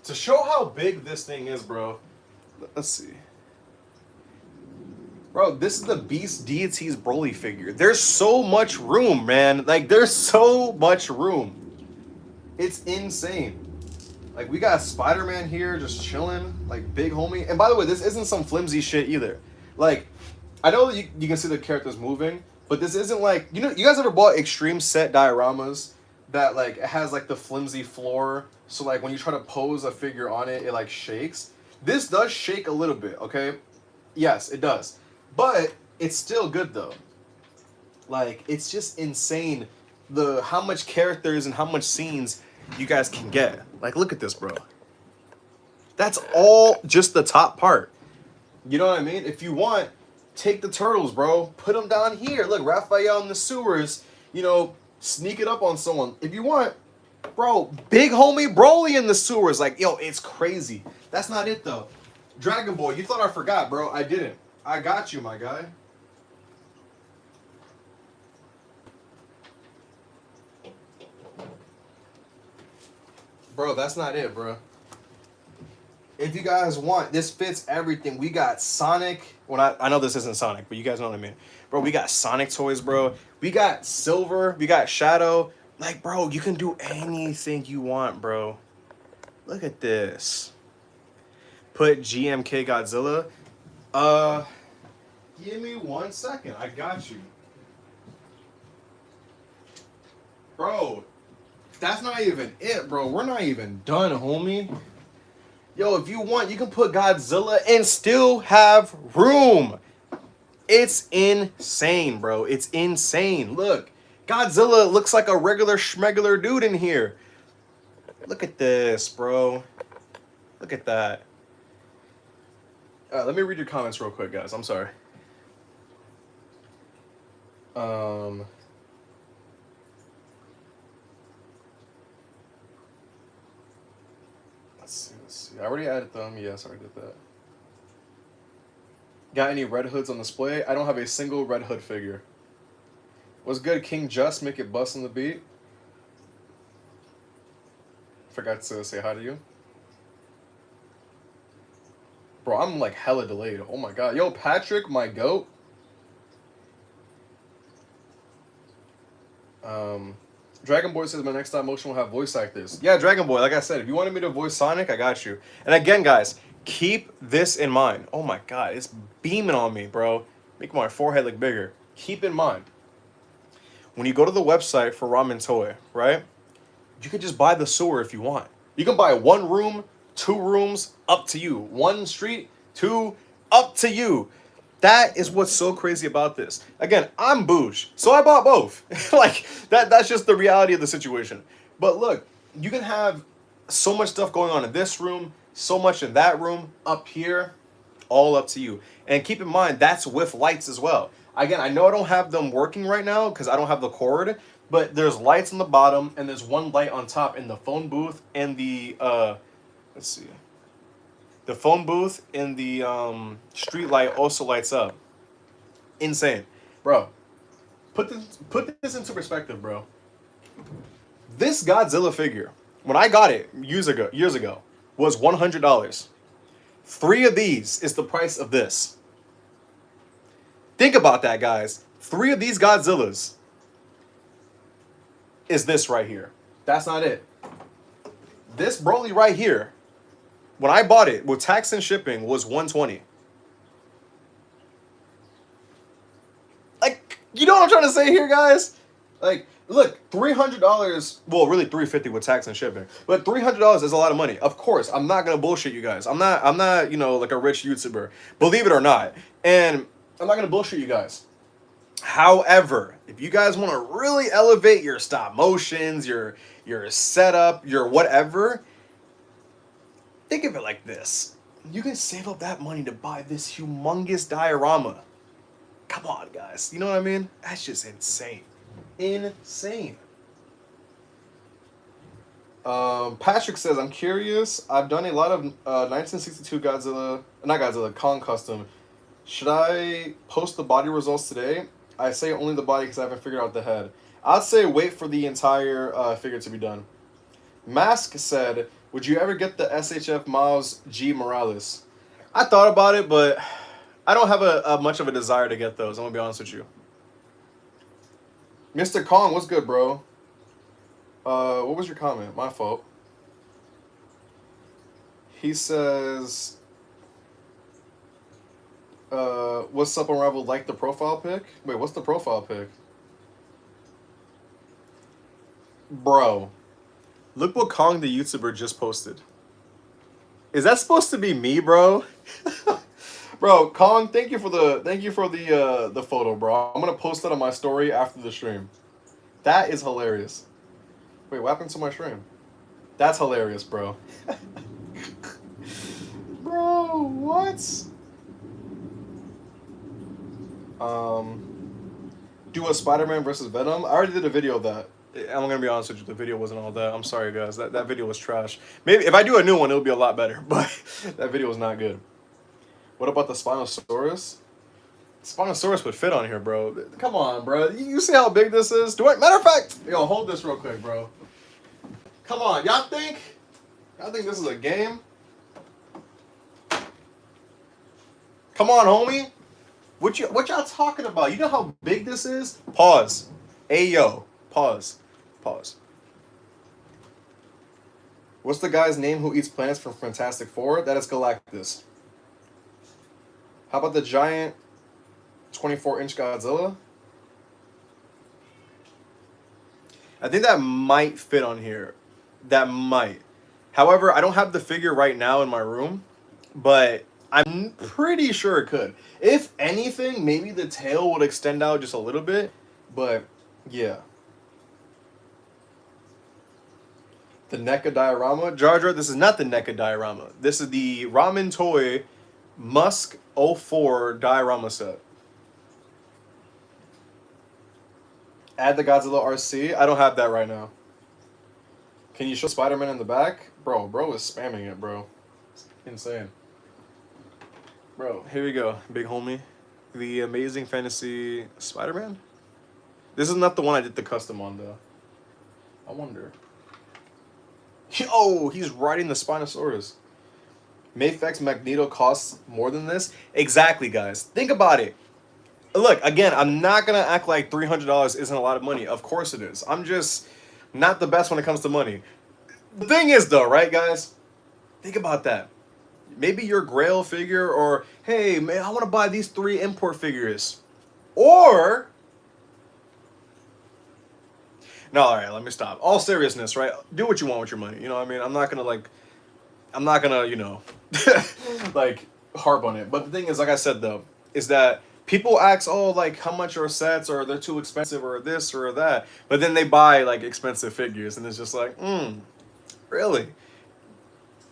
To show how big this thing is, bro. Let's see. Bro, this is the Beast Deities Broly figure. There's so much room, man. Like, there's so much room. It's insane. Like, we got Spider-Man here just chilling. Like, big homie. And by the way, this isn't some flimsy shit either. Like, I know that you can see the characters moving. But this isn't like, you know, you guys ever bought extreme set dioramas that like it has like the flimsy floor, so like when you try to pose a figure on it, it like shakes. This does shake a little bit, okay? Yes, it does. But it's still good though. Like, it's just insane how much characters and how much scenes you guys can get. Like, look at this, bro. That's all just the top part. You know what I mean? If you want, take the turtles, bro. Put them down here. Look, Raphael in the sewers. You know, sneak it up on someone. If you want, bro, big homie Broly in the sewers. Like, yo, it's crazy. That's not it, though. Dragon Boy, you thought I forgot, bro. I didn't. I got you, my guy. Bro, that's not it, bro. If you guys want, this fits everything. We got Sonic. Well, I know this isn't Sonic, but you guys know what I mean. Bro, we got Sonic toys, bro. We got Silver. We got Shadow. Like, bro, you can do anything you want, bro. Look at this. Put GMK Godzilla. Give me 1 second. I got you. Bro, that's not even it, bro. We're not even done, homie. Yo, if you want, you can put Godzilla and still have room. It's insane, bro. It's insane. Look, Godzilla looks like a regular schmegular dude in here. Look at this, bro. Look at that. Let me read your comments real quick, guys. I'm sorry. Let's see. I already added them. Yes, I already did that. Got any Red Hoods on display? I don't have a single Red Hood figure. What's good, King Just? Make it bust on the beat. Forgot to say hi to you. Bro, I'm like hella delayed. Oh my god. Yo, Patrick, my goat. Dragon Boy says my next stop motion will have voice actors. Yeah, Dragon Boy, like I said, if you wanted me to voice Sonic, I got you. And again, guys, keep this in mind. Oh my god, it's beaming on me, bro. Make my forehead look bigger. Keep in mind, when you go to the website for Ramen Toy, right? You can just buy the sewer if you want. You can buy 1 room, 2 rooms, up to you. 1 street, 2, up to you. That is what's so crazy about this. Again, I'm bouge, so I bought both. Like, that's just the reality of the situation. But look, you can have so much stuff going on in this room, so much in that room, up here, all up to you. And keep in mind, that's with lights as well. Again, I know I don't have them working right now because I don't have the cord, but there's lights on the bottom and there's one light on top in the phone booth and the let's see. The phone booth and the street light also lights up. Insane. Bro, put this into perspective, bro. This Godzilla figure, when I got it years ago, was $100. 3 of these is the price of this. Think about that, guys. 3 of these Godzillas is this right here. That's not it. This Broly right here, when I bought it with tax and shipping, was $120. Like, you know what I'm trying to say here, guys? Like, look, $300. Well, really $350 with tax and shipping, but $300 is a lot of money. Of course, I'm not gonna bullshit you guys. I'm not, you know, like a rich YouTuber. Believe it or not, and I'm not gonna bullshit you guys. However, if you guys want to really elevate your stop motions, your setup, your whatever, think of it like this. You can save up that money to buy this humongous diorama. Come on, guys. You know what I mean? That's just insane. Insane. Patrick says, I'm curious. I've done a lot of 1962 Kong custom. Should I post the body results today? I say only the body because I haven't figured out the head. I'd say wait for the entire figure to be done. Mask said, would you ever get the SHF Miles G Morales? I thought about it, but I don't have a much of a desire to get those. I'm going to be honest with you. Mr. Kong, what's good, bro? What was your comment? My fault. He says, what's up, Unraveled? Like the profile pic? Wait, what's the profile pic? Bro, look what Kong the YouTuber just posted. Is that supposed to be me, bro? Bro, Kong, thank you for the photo, bro. I'm gonna post that on my story after the stream. That is hilarious. Wait, what happened to my stream? That's hilarious, bro. Bro, what? Do a Spider-Man versus Venom. I already did a video of that. I'm gonna be honest with you, the video wasn't all that. I'm sorry, guys. That video was trash. Maybe if I do a new one, it'll be a lot better. But that video was not good. What about the Spinosaurus? Spinosaurus would fit on here, bro. Come on, bro. You see how big this is? Matter of fact, yo, hold this real quick, bro. Come on, y'all think this is a game? Come on, homie. What y'all talking about? You know how big this is? Pause. Ayo. Pause. What's the guy's name who eats planets from Fantastic Four? That is Galactus. How about the giant 24-inch Godzilla? I think that might fit on here. That might. However, I don't have the figure right now in my room, but I'm pretty sure it could. If anything, maybe the tail would extend out just a little bit, but yeah. The NECA diorama. Jar Jar, this is not the NECA diorama. This is the Ramen Toy Musk 04 diorama set. Add the Godzilla RC. I don't have that right now. Can you show Spider-Man in the back? Bro is spamming it, bro. It's insane. Bro, here we go, big homie. The Amazing Fantasy Spider-Man? This is not the one I did the custom on, though. I wonder. Oh, he's riding the Spinosaurus. Mafex Magneto costs more than this? Exactly, guys. Think about it. Look, again, I'm not going to act like $300 isn't a lot of money. Of course it is. I'm just not the best when it comes to money. The thing is, though, right, guys? Think about that. Maybe your Grail figure, or, hey, man, I want to buy these 3 import figures. Or... No, all right, let me stop. All seriousness, right? Do what you want with your money. You know what I mean? I'm not gonna, you know, like, harp on it. But the thing is, like I said, though, is that people ask, oh, like, how much are sets, or they're too expensive, or this, or that. But then they buy, like, expensive figures, and it's just like, really?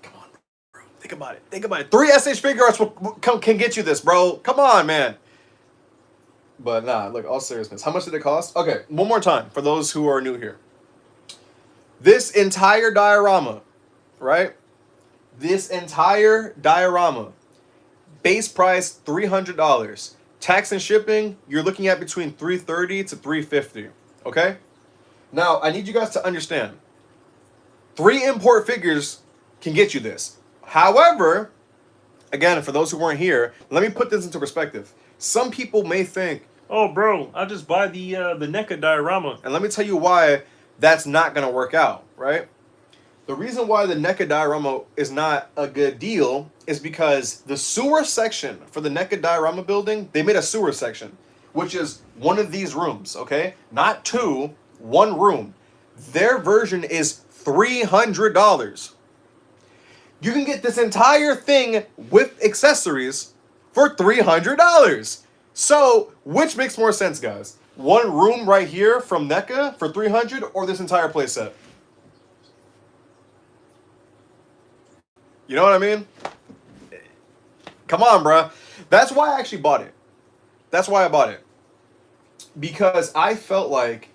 Come on, bro. Think about it. 3 SH figure arts can get you this, bro. Come on, man. But nah, look, all seriousness. How much did it cost? Okay, one more time for those who are new here. This entire diorama, right? This entire diorama, base price $300. Tax and shipping, you're looking at between $330 to $350. Okay? Now, I need you guys to understand. 3 import figures can get you this. However, again, for those who weren't here, let me put this into perspective. Some people may think, Oh, bro, I'll just buy the NECA diorama. and let me tell you why that's not going to work out, right? The reason why the NECA diorama is not a good deal is because the sewer section for the NECA diorama building, they made a sewer section, which is one of these rooms, okay? Not 2, 1 room. Their version is $300. You can get this entire thing with accessories for $300. So, which makes more sense, guys? 1 room right here from NECA for $300 or this entire playset? You know what I mean? Come on, bruh. That's why I actually bought it. That's why I bought it. Because I felt like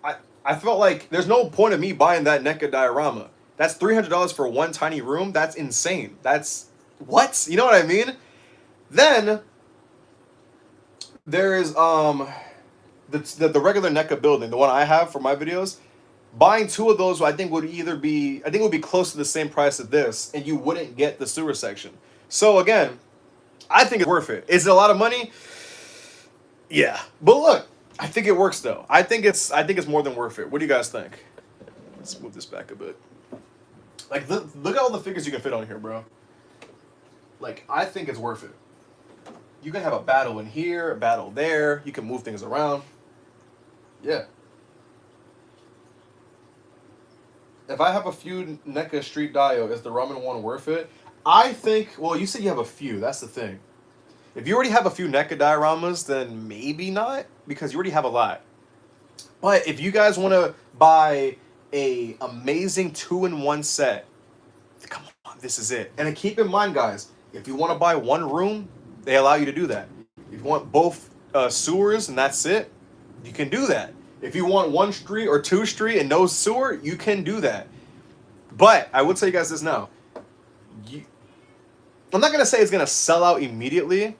I felt like there's no point of me buying that NECA diorama. That's $300 for 1 tiny room. That's insane. That's what? You know what I mean? Then there is the regular NECA building, the one I have for my videos. Buying 2 of those, I think would be close to the same price as this, and you wouldn't get the sewer section. So again, I think it's worth it. Is it a lot of money? Yeah, but look, I think it works though. I think it's more than worth it. What do you guys think? Let's move this back a bit. Like, look at all the figures you can fit on here, bro. Like, I think it's worth it. You can have a battle in here, a battle there. You can move things around. Yeah. If I have a few NECA Street Dio, is the ramen one worth it? I think, well, you said you have a few. That's the thing. If you already have a few NECA dioramas, then maybe not, because you already have a lot. But if you guys want to buy a amazing 2-in-1 set, come on, this is it. And keep in mind, guys, if you want to buy 1 room, they allow you to do that. If you want both sewers and that's it, you can do that. If you want 1 street or 2 street and no sewer, you can do that. But I will tell you guys this now. I'm not going to say it's going to sell out immediately,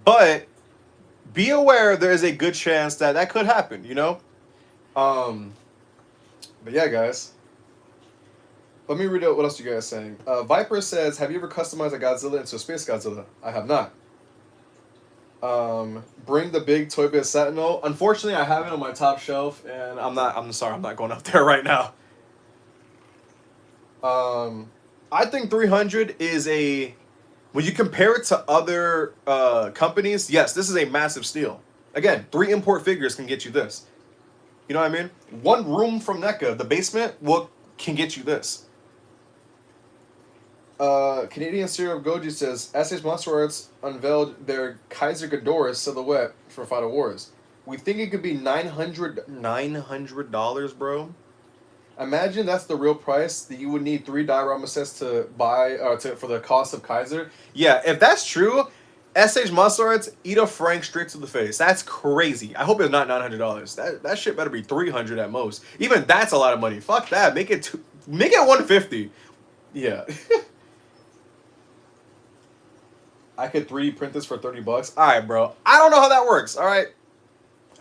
but be aware there is a good chance that that could happen, you know? But yeah, guys. Let me read out what else you guys are saying. Viper says, have you ever customized a Godzilla into a Space Godzilla? I have not. Bring the big Toy Biz Sentinel. Unfortunately, I have it on my top shelf, and I'm sorry, I'm not going up there right now. I think 300 is when you compare it to other companies, yes, this is a massive steal. Again, 3 import figures can get you this. You know what I mean? 1 room from NECA, the basement, can get you this. Canadian Syrup Goji says, SH Monster Arts unveiled their Kaiser Ghidorah silhouette for Final Wars. We think it could be $900, bro. Imagine that's the real price that you would need 3 diorama sets to buy for the cost of Kaiser. Yeah, if that's true, SH Monster Arts, eat a frank straight to the face. That's crazy. I hope it's not $900. That shit better be $300 at most. Even that's a lot of money. Fuck that. Make it $150. Yeah. I could 3D print this for $30. All right, bro. I don't know how that works. All right.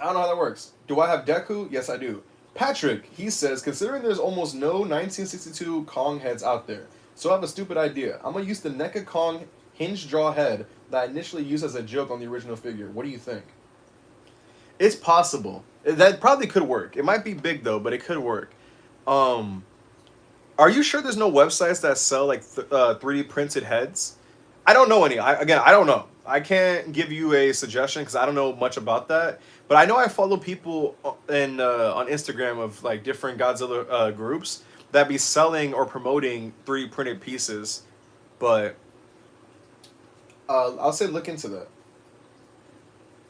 I don't know how that works. Do I have Deku? Yes, I do. Patrick, he says, considering there's almost no 1962 Kong heads out there, so I have a stupid idea. I'm going to use the NECA Kong hinge jaw head that I initially used as a joke on the original figure. What do you think? It's possible. That probably could work. It might be big, though, but it could work. Are you sure there's no websites that sell, like, 3D printed heads? I don't know any. I don't know. I can't give you a suggestion because I don't know much about that. But I know I follow people on Instagram of like different Godzilla groups that be selling or promoting 3D printed pieces. But I'll say look into that.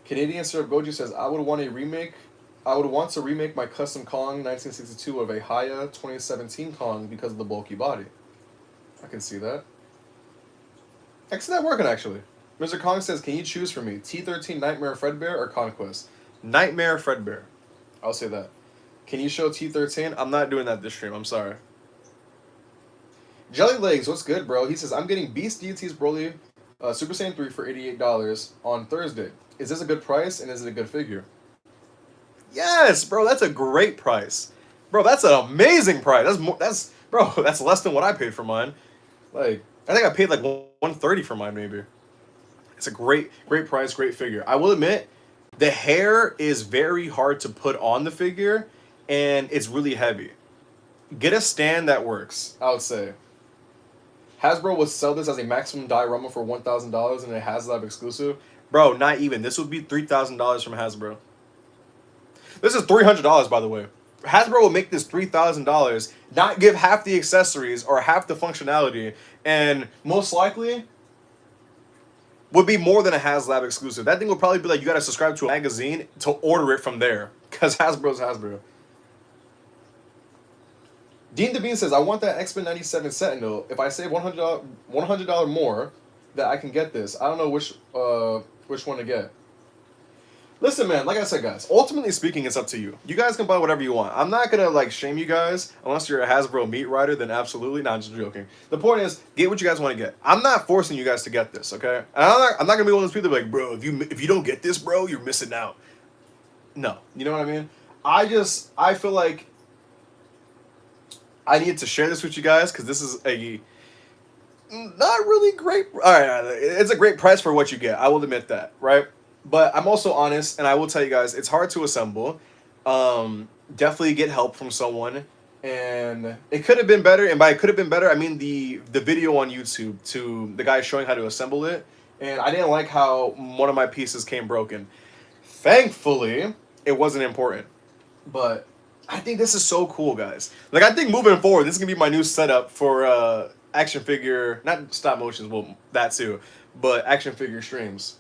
Canadian Syrup Goji says, I would want to remake my custom Kong 1962 of a Haya 2017 Kong because of the bulky body. I can see that. I can see that working, actually. Mr. Kong says, can you choose for me? T13 Nightmare Fredbear or Conquest? Nightmare Fredbear. I'll say that. Can you show T13? I'm not doing that this stream. I'm sorry. Jelly Legs, what's good, bro? He says, I'm getting Beast DT's Broly Super Saiyan 3 for $88 on Thursday. Is this a good price, and is it a good figure? Yes, bro, that's a great price. Bro, that's an amazing price. That's less than what I paid for mine. Like, I think I paid like $130 for mine, maybe. It's a great price, great figure. I will admit, the hair is very hard to put on the figure, and it's really heavy. Get a stand that works, I would say. Hasbro would sell this as a maximum diorama for $1,000 and a HasLab exclusive. Bro, not even. This would be $3,000 from Hasbro. This is $300, by the way. Hasbro will make this $3,000, not give half the accessories or half the functionality, and most likely would be more than a HasLab exclusive. That thing would probably be like you gotta subscribe to a magazine to order it from there, because Hasbro's Hasbro. Dean DeBean says, I want that X-Men 97 Sentinel. If I save $100 more, that I can get this. I don't know which one to get. Listen, man, like I said, guys, ultimately speaking, it's up to you. You guys can buy whatever you want. I'm not going to, like, shame you guys. Unless you're a Hasbro meat rider, then absolutely. No, I'm just joking. The point is, get what you guys want to get. I'm not forcing you guys to get this, okay? And I'm not going to be one of those people that be like, bro, if you don't get this, bro, you're missing out. No. You know what I mean? I feel like I need to share this with you guys because this is a not really great. All right, it's a great price for what you get. I will admit that, right? But I'm also honest, and I will tell you guys, it's hard to assemble. Definitely get help from someone, and it could have been better. And by it could have been better, I mean the video on YouTube to the guy showing how to assemble it. And I didn't like how one of my pieces came broken. Thankfully, it wasn't important, but I think this is so cool, guys. Like, I think moving forward, this is gonna be my new setup for action figure, not stop motions, well, that too, but action figure streams.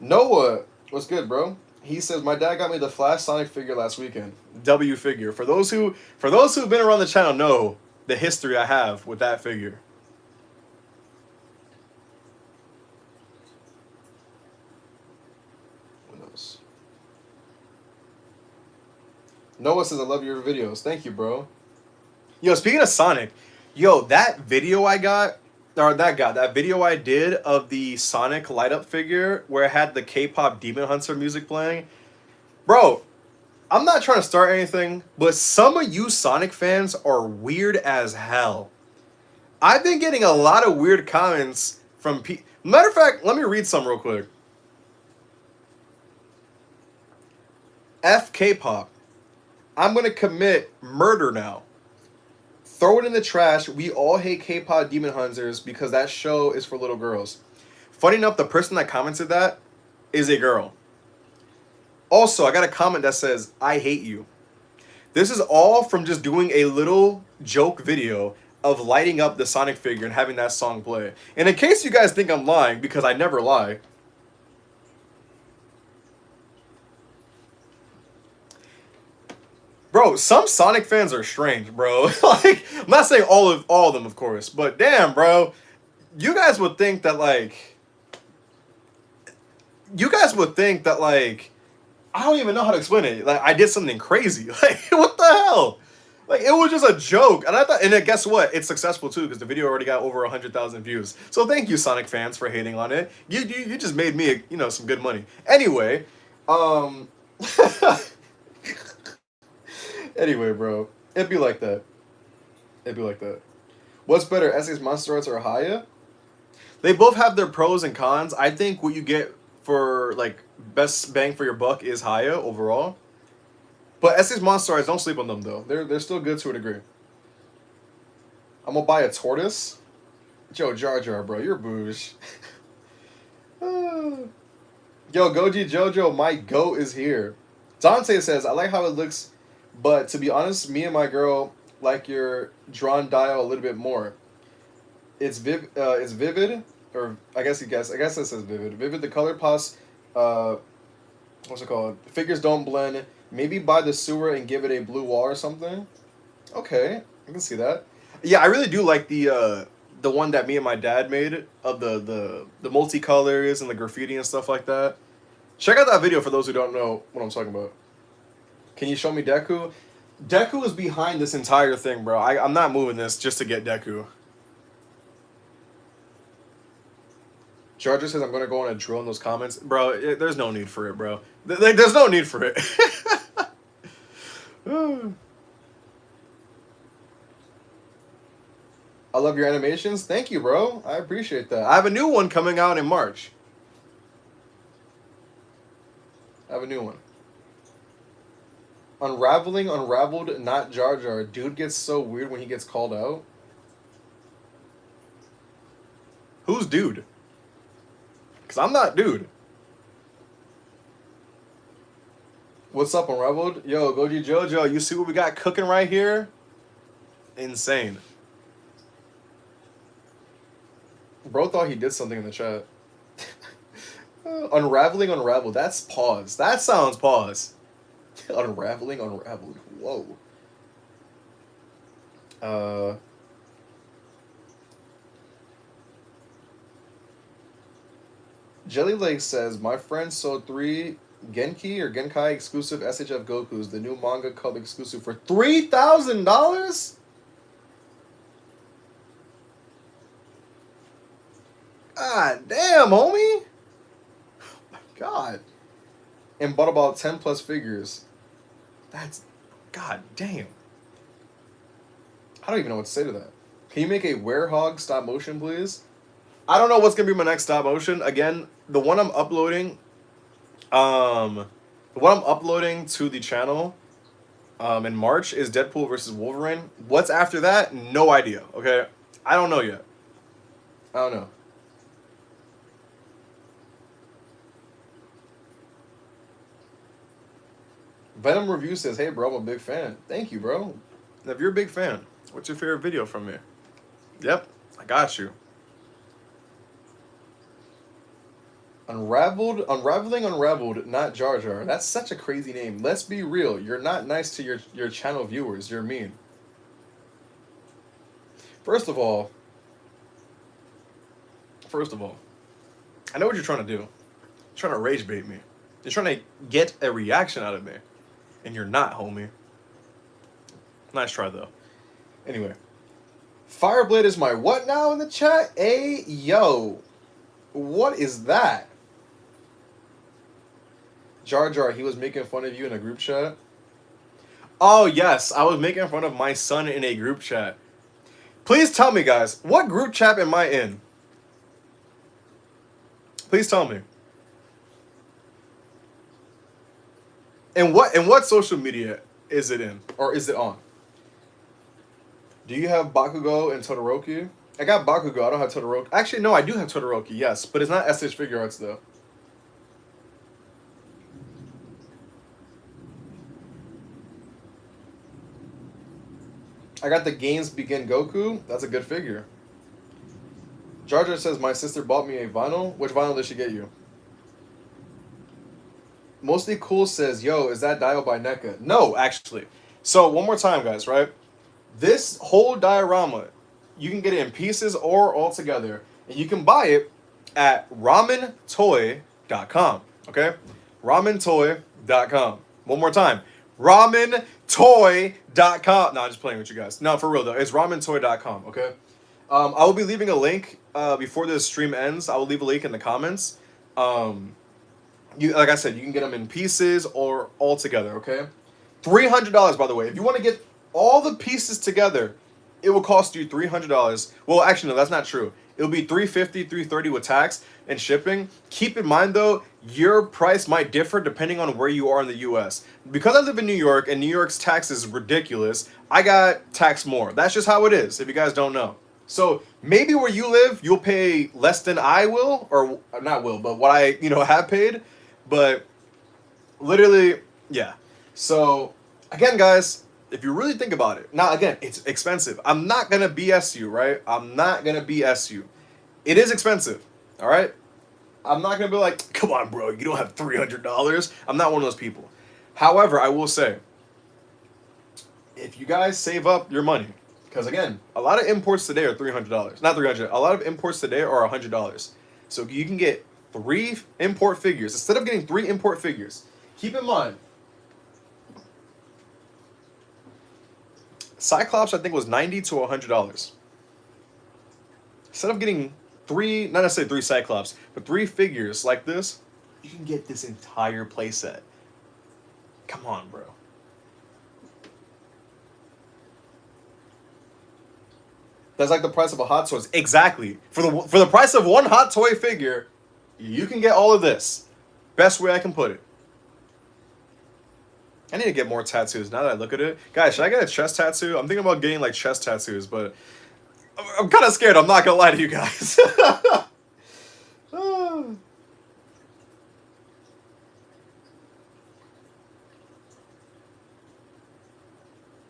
Noah, what's good, bro? He says, my dad got me the Flash Sonic figure last weekend. W figure. For those who've been around the channel know the history I have with that figure. Noah says, I love your videos. Thank you, bro. Yo, speaking of Sonic, yo, that video that video I did of the Sonic light up figure where it had the K-pop Demon Hunter music playing. Bro, I'm not trying to start anything, but some of you Sonic fans are weird as hell. I've been getting a lot of weird comments from people. Matter of fact, let me read some real quick. F K-pop. I'm going to commit murder now. Throw it in the trash. We all hate K-pop Demon Hunters because that show is for little girls. Funny enough, the person that commented that is a girl. Also, I got a comment that says, I hate you. This is all from just doing a little joke video of lighting up the Sonic figure and having that song play. And in case you guys think I'm lying, because I never lie, bro, some Sonic fans are strange, bro. Like, I'm not saying all of them, of course, but damn, bro, you guys would think that like, I don't even know how to explain it. Like, I did something crazy. Like, what the hell? Like, it was just a joke, and I thought, and then guess what? It's successful too because the video already got over 100,000 views. So thank you, Sonic fans, for hating on it. You just made me, some good money. Anyway, Anyway, bro, it'd be like that. What's better, SA's Monster Arts or Haya? They both have their pros and cons. I think what you get for, like, best bang for your buck is Haya overall. But SA's Monster Arts, don't sleep on them, though. They're still good to a degree. I'm gonna buy a tortoise. Joe Jar Jar, bro, you're boosh. Yo, Goji Jojo, my goat is here. Dante says, I like how it looks, but to be honest, me and my girl like your drawn dial a little bit more. It's vivid, or I guess it says vivid. Vivid, the color pass, what's it called? Figures don't blend. Maybe buy the sewer and give it a blue wall or something. Okay, I can see that. Yeah, I really do like the the one that me and my dad made of the multicolors and the graffiti and stuff like that. Check out that video for those who don't know what I'm talking about. Can you show me Deku? Deku is behind this entire thing, bro. I'm not moving this just to get Deku. Charger says I'm going to go on a drill in those comments. Bro, there's no need for it, bro. There's no need for it. I love your animations. Thank you, bro. I appreciate that. I have a new one coming out in March. I have a new one. Unraveling, unraveled, not Jar Jar. Dude gets so weird when he gets called out. Who's dude? Because I'm not dude. What's up, Unraveled? Yo, Goji Jojo, you see what we got cooking right here? Insane. Bro thought he did something in the chat. Unraveling, unraveled. That's pause. That sounds pause. Unraveling, unraveled. Whoa. Jelly Lake says, my friend sold 3 Genki or Genkai exclusive SHF Gokus, the new manga called exclusive, for $3,000? God damn, homie. Oh my God. And bought about 10 plus figures. That's, God damn. I don't even know what to say to that. Can you make a werehog stop motion, please? I don't know what's gonna be my next stop motion. Again, the one I'm uploading, to the channel, in March is Deadpool versus Wolverine. What's after that? No idea. Okay, I don't know yet. I don't know. Venom Review says, hey, bro, I'm a big fan. Thank you, bro. If you're a big fan, what's your favorite video from me? Yep, I got you. Unraveling, unraveled, not Jar Jar. That's such a crazy name. Let's be real. You're not nice to your channel viewers. You're mean. First of all, I know what you're trying to do. You're trying to rage bait me. You're trying to get a reaction out of me. And you're not, homie. Nice try, though. Anyway. Fireblade is my what now in the chat? Hey, yo. What is that? Jar Jar, he was making fun of you in a group chat. Oh, yes. I was making fun of my son in a group chat. Please tell me, guys. What group chat am I in? Please tell me. And what social media is it in? Or is it on? Do you have Bakugo and Todoroki? I got Bakugo. I don't have Todoroki. Actually, no, I do have Todoroki, yes. But it's not SH Figure Arts, though. I got the Games Begin Goku. That's a good figure. Jar Jar says, my sister bought me a vinyl. Which vinyl did she get you? Mostly Cool says, yo, is that Dio by NECA? No, actually. So, one more time, guys, right? This whole diorama, you can get it in pieces or all together. And you can buy it at ramentoy.com, okay? ramentoy.com. One more time. ramentoy.com. No, I'm just playing with you guys. No, for real, though. It's ramentoy.com, okay? I will be leaving a link before this stream ends. I will leave a link in the comments. Like I said, you can get them in pieces or all together, okay? $300, by the way. If you want to get all the pieces together, it will cost you $300. Well, actually, no, that's not true. It'll be $350, $330 with tax and shipping. Keep in mind, though, your price might differ depending on where you are in the U.S. Because I live in New York, and New York's tax is ridiculous, I got taxed more. That's just how it is, if you guys don't know. So maybe where you live, you'll pay less than I will, or not will, but what I, have paid. But literally, yeah. So again, guys, if you really think about it, now again, it's expensive. I'm not gonna BS you, right? I'm not gonna BS you. It is expensive, all right? I'm not gonna be like, come on, bro, you don't have $300. I'm not one of those people. However, I will say, if you guys save up your money, Because again, a lot of imports today are $300. Not 300. A lot of imports today are $100. So you can get 3 import figures instead of getting 3 import figures. Keep in mind, Cyclops I think was $90 to $100. Instead of getting 3, not necessarily 3 Cyclops, but 3 figures like this, you can get this entire playset. Come on, bro. That's like the price of a Hot Toys. Exactly. For the price of 1 Hot Toy figure, you can get all of this. Best way I can put it. I need to get more tattoos now that I look at it. Guys, should I get a chest tattoo? I'm thinking about getting like chest tattoos, but I'm kind of scared. I'm not gonna lie to you guys.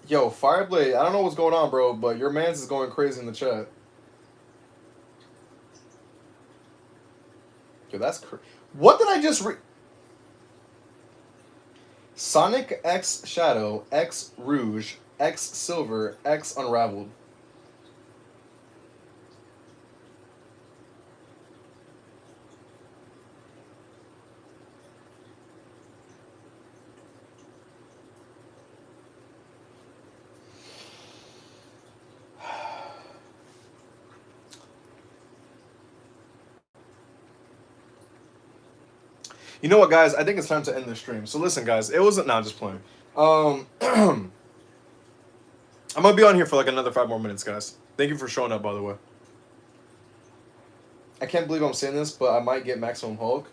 Yo, Fireblade, I don't know what's going on, bro, but your man's is going crazy in the chat. Yo, that's crazy. What did I just Sonic X Shadow, X Rouge, X Silver, X Unraveled. You know what, guys? I think it's time to end this stream. So listen, guys, it wasn't. Nah, just playing. I'm gonna be on here for like another 5 more minutes, guys. Thank you for showing up, by the way. I can't believe I'm saying this, but I might get Maximum Hulk.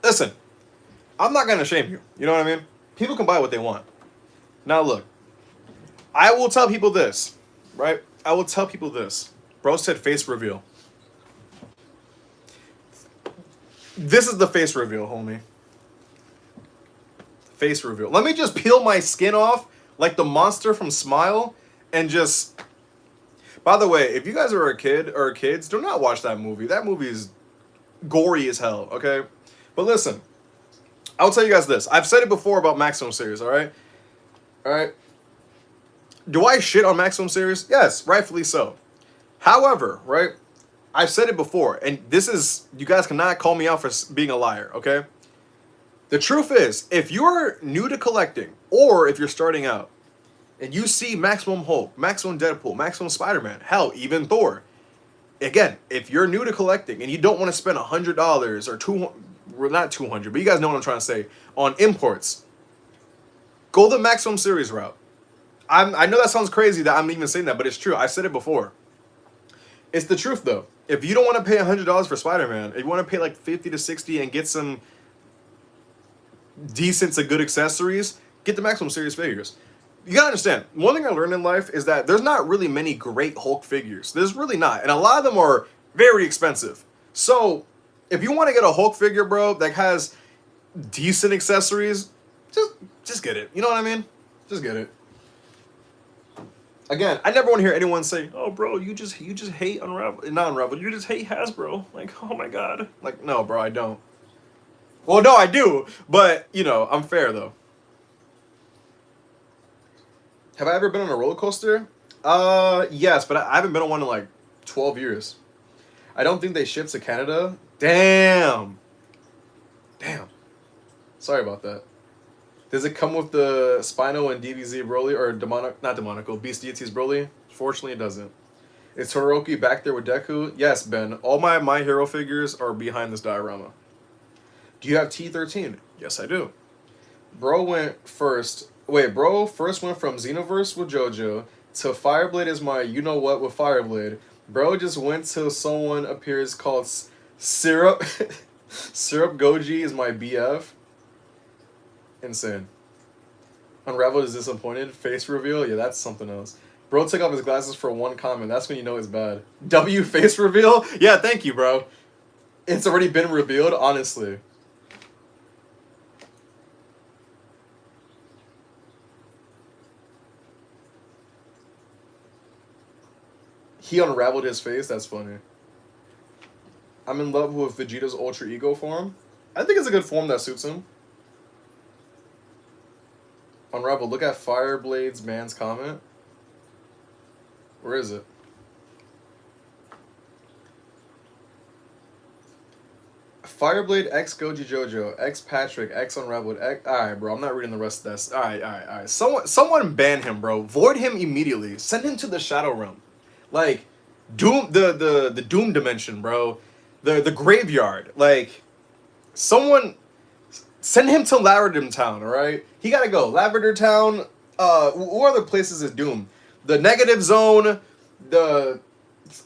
Listen, I'm not gonna shame you. You know what I mean? People can buy what they want. Now look, I will tell people this, right? I will tell people this. Bro said face reveal. This is the face reveal, homie. Face reveal. Let me just peel my skin off like the monster from Smile and just... By the way, if you guys are a kid or kids, do not watch that movie. That movie is gory as hell, okay? But listen, I'll tell you guys this. I've said it before about Maximum series, alright? Alright? Do I shit on Maximum series? Yes, rightfully so. However, right? I've said it before, and this is, you guys cannot call me out for being a liar, okay? The truth is, if you're new to collecting, or if you're starting out, and you see Maximum Hulk, Maximum Deadpool, Maximum Spider-Man, hell, even Thor, again, if you're new to collecting, and you don't want to spend $100 or $200, not $200, but you guys know what I'm trying to say, on imports, go the Maximum series route. I know that sounds crazy that I'm even saying that, but it's true. I've said it before. It's the truth, though. If you don't want to pay $100 for Spider-Man, if you want to pay like 50 to 60 and get some decent to good accessories, get the Maximum series figures. You gotta understand, one thing I learned in life is that there's not really many great Hulk figures. There's really not. And a lot of them are very expensive. So, if you want to get a Hulk figure, bro, that has decent accessories, just get it. You know what I mean? Just get it. Again, I never want to hear anyone say, "Oh, bro, you just hate Unravel, not Unravel. You just hate Hasbro." Like, oh my god. Like, no, bro, I don't. Well, no, I do, but you know, I'm fair though. Have I ever been on a roller coaster? Yes, but I haven't been on one in like 12 years. I don't think they ship to Canada. Damn. Sorry about that. Does it come with the Spino and DBZ Broly, or not Demonical, Beast Deities Broly? Fortunately, it doesn't. Is Todoroki back there with Deku? Yes, Ben. All my Hero figures are behind this diorama. Do you have T13? Yes, I do. Bro first went from Xenoverse with JoJo to Fireblade is my you-know-what with Fireblade. Bro just went till someone appears called Syrup. Syrup Goji is my BF. Insane. Unraveled is disappointed. Face reveal? Yeah, that's something else. Bro took off his glasses for one comment. That's when you know it's bad. W face reveal? Yeah, thank you, bro. It's already been revealed, honestly. He unraveled his face? That's funny. I'm in love with Vegeta's Ultra Ego form. I think it's a good form that suits him. Unravel, look at Fireblade's man's comment. Where is it? Fireblade X Goji Jojo X Patrick X Unraveled X. All right, bro. I'm not reading the rest of this. All right. Someone ban him, bro. Void him immediately. Send him to the Shadow Realm, like Doom, the Doom dimension, bro. The graveyard. Like, someone send him to Lavender Town. All right, he gotta go. Lavender Town. What other places is Doom? The Negative Zone.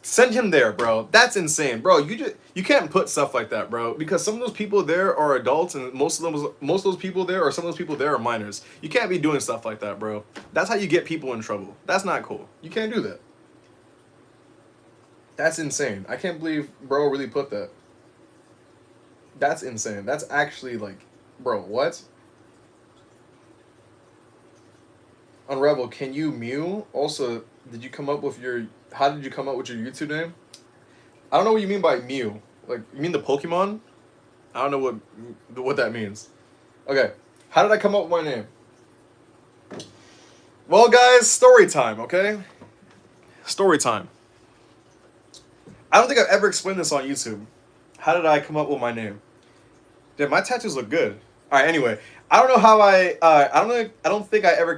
Send him there, bro. That's insane, bro. You can't put stuff like that, bro, because some of those people there are adults, and most of those people there, or some of those people there, are minors. You can't be doing stuff like that, bro. That's how you get people in trouble. That's not cool. You can't do that. That's insane. I can't believe bro really put that. That's insane. That's actually like, bro, what? Unravel, can you Mew? Also, did you come up with your... How did you come up with your YouTube name? I don't know what you mean by Mew. Like, you mean the Pokemon? I don't know what that means. Okay, how did I come up with my name? Well, guys, story time, okay? Story time. I don't think I've ever explained this on YouTube. How did I come up with my name? Damn, my tattoos look good. All right, anyway, I don't know how I don't think I ever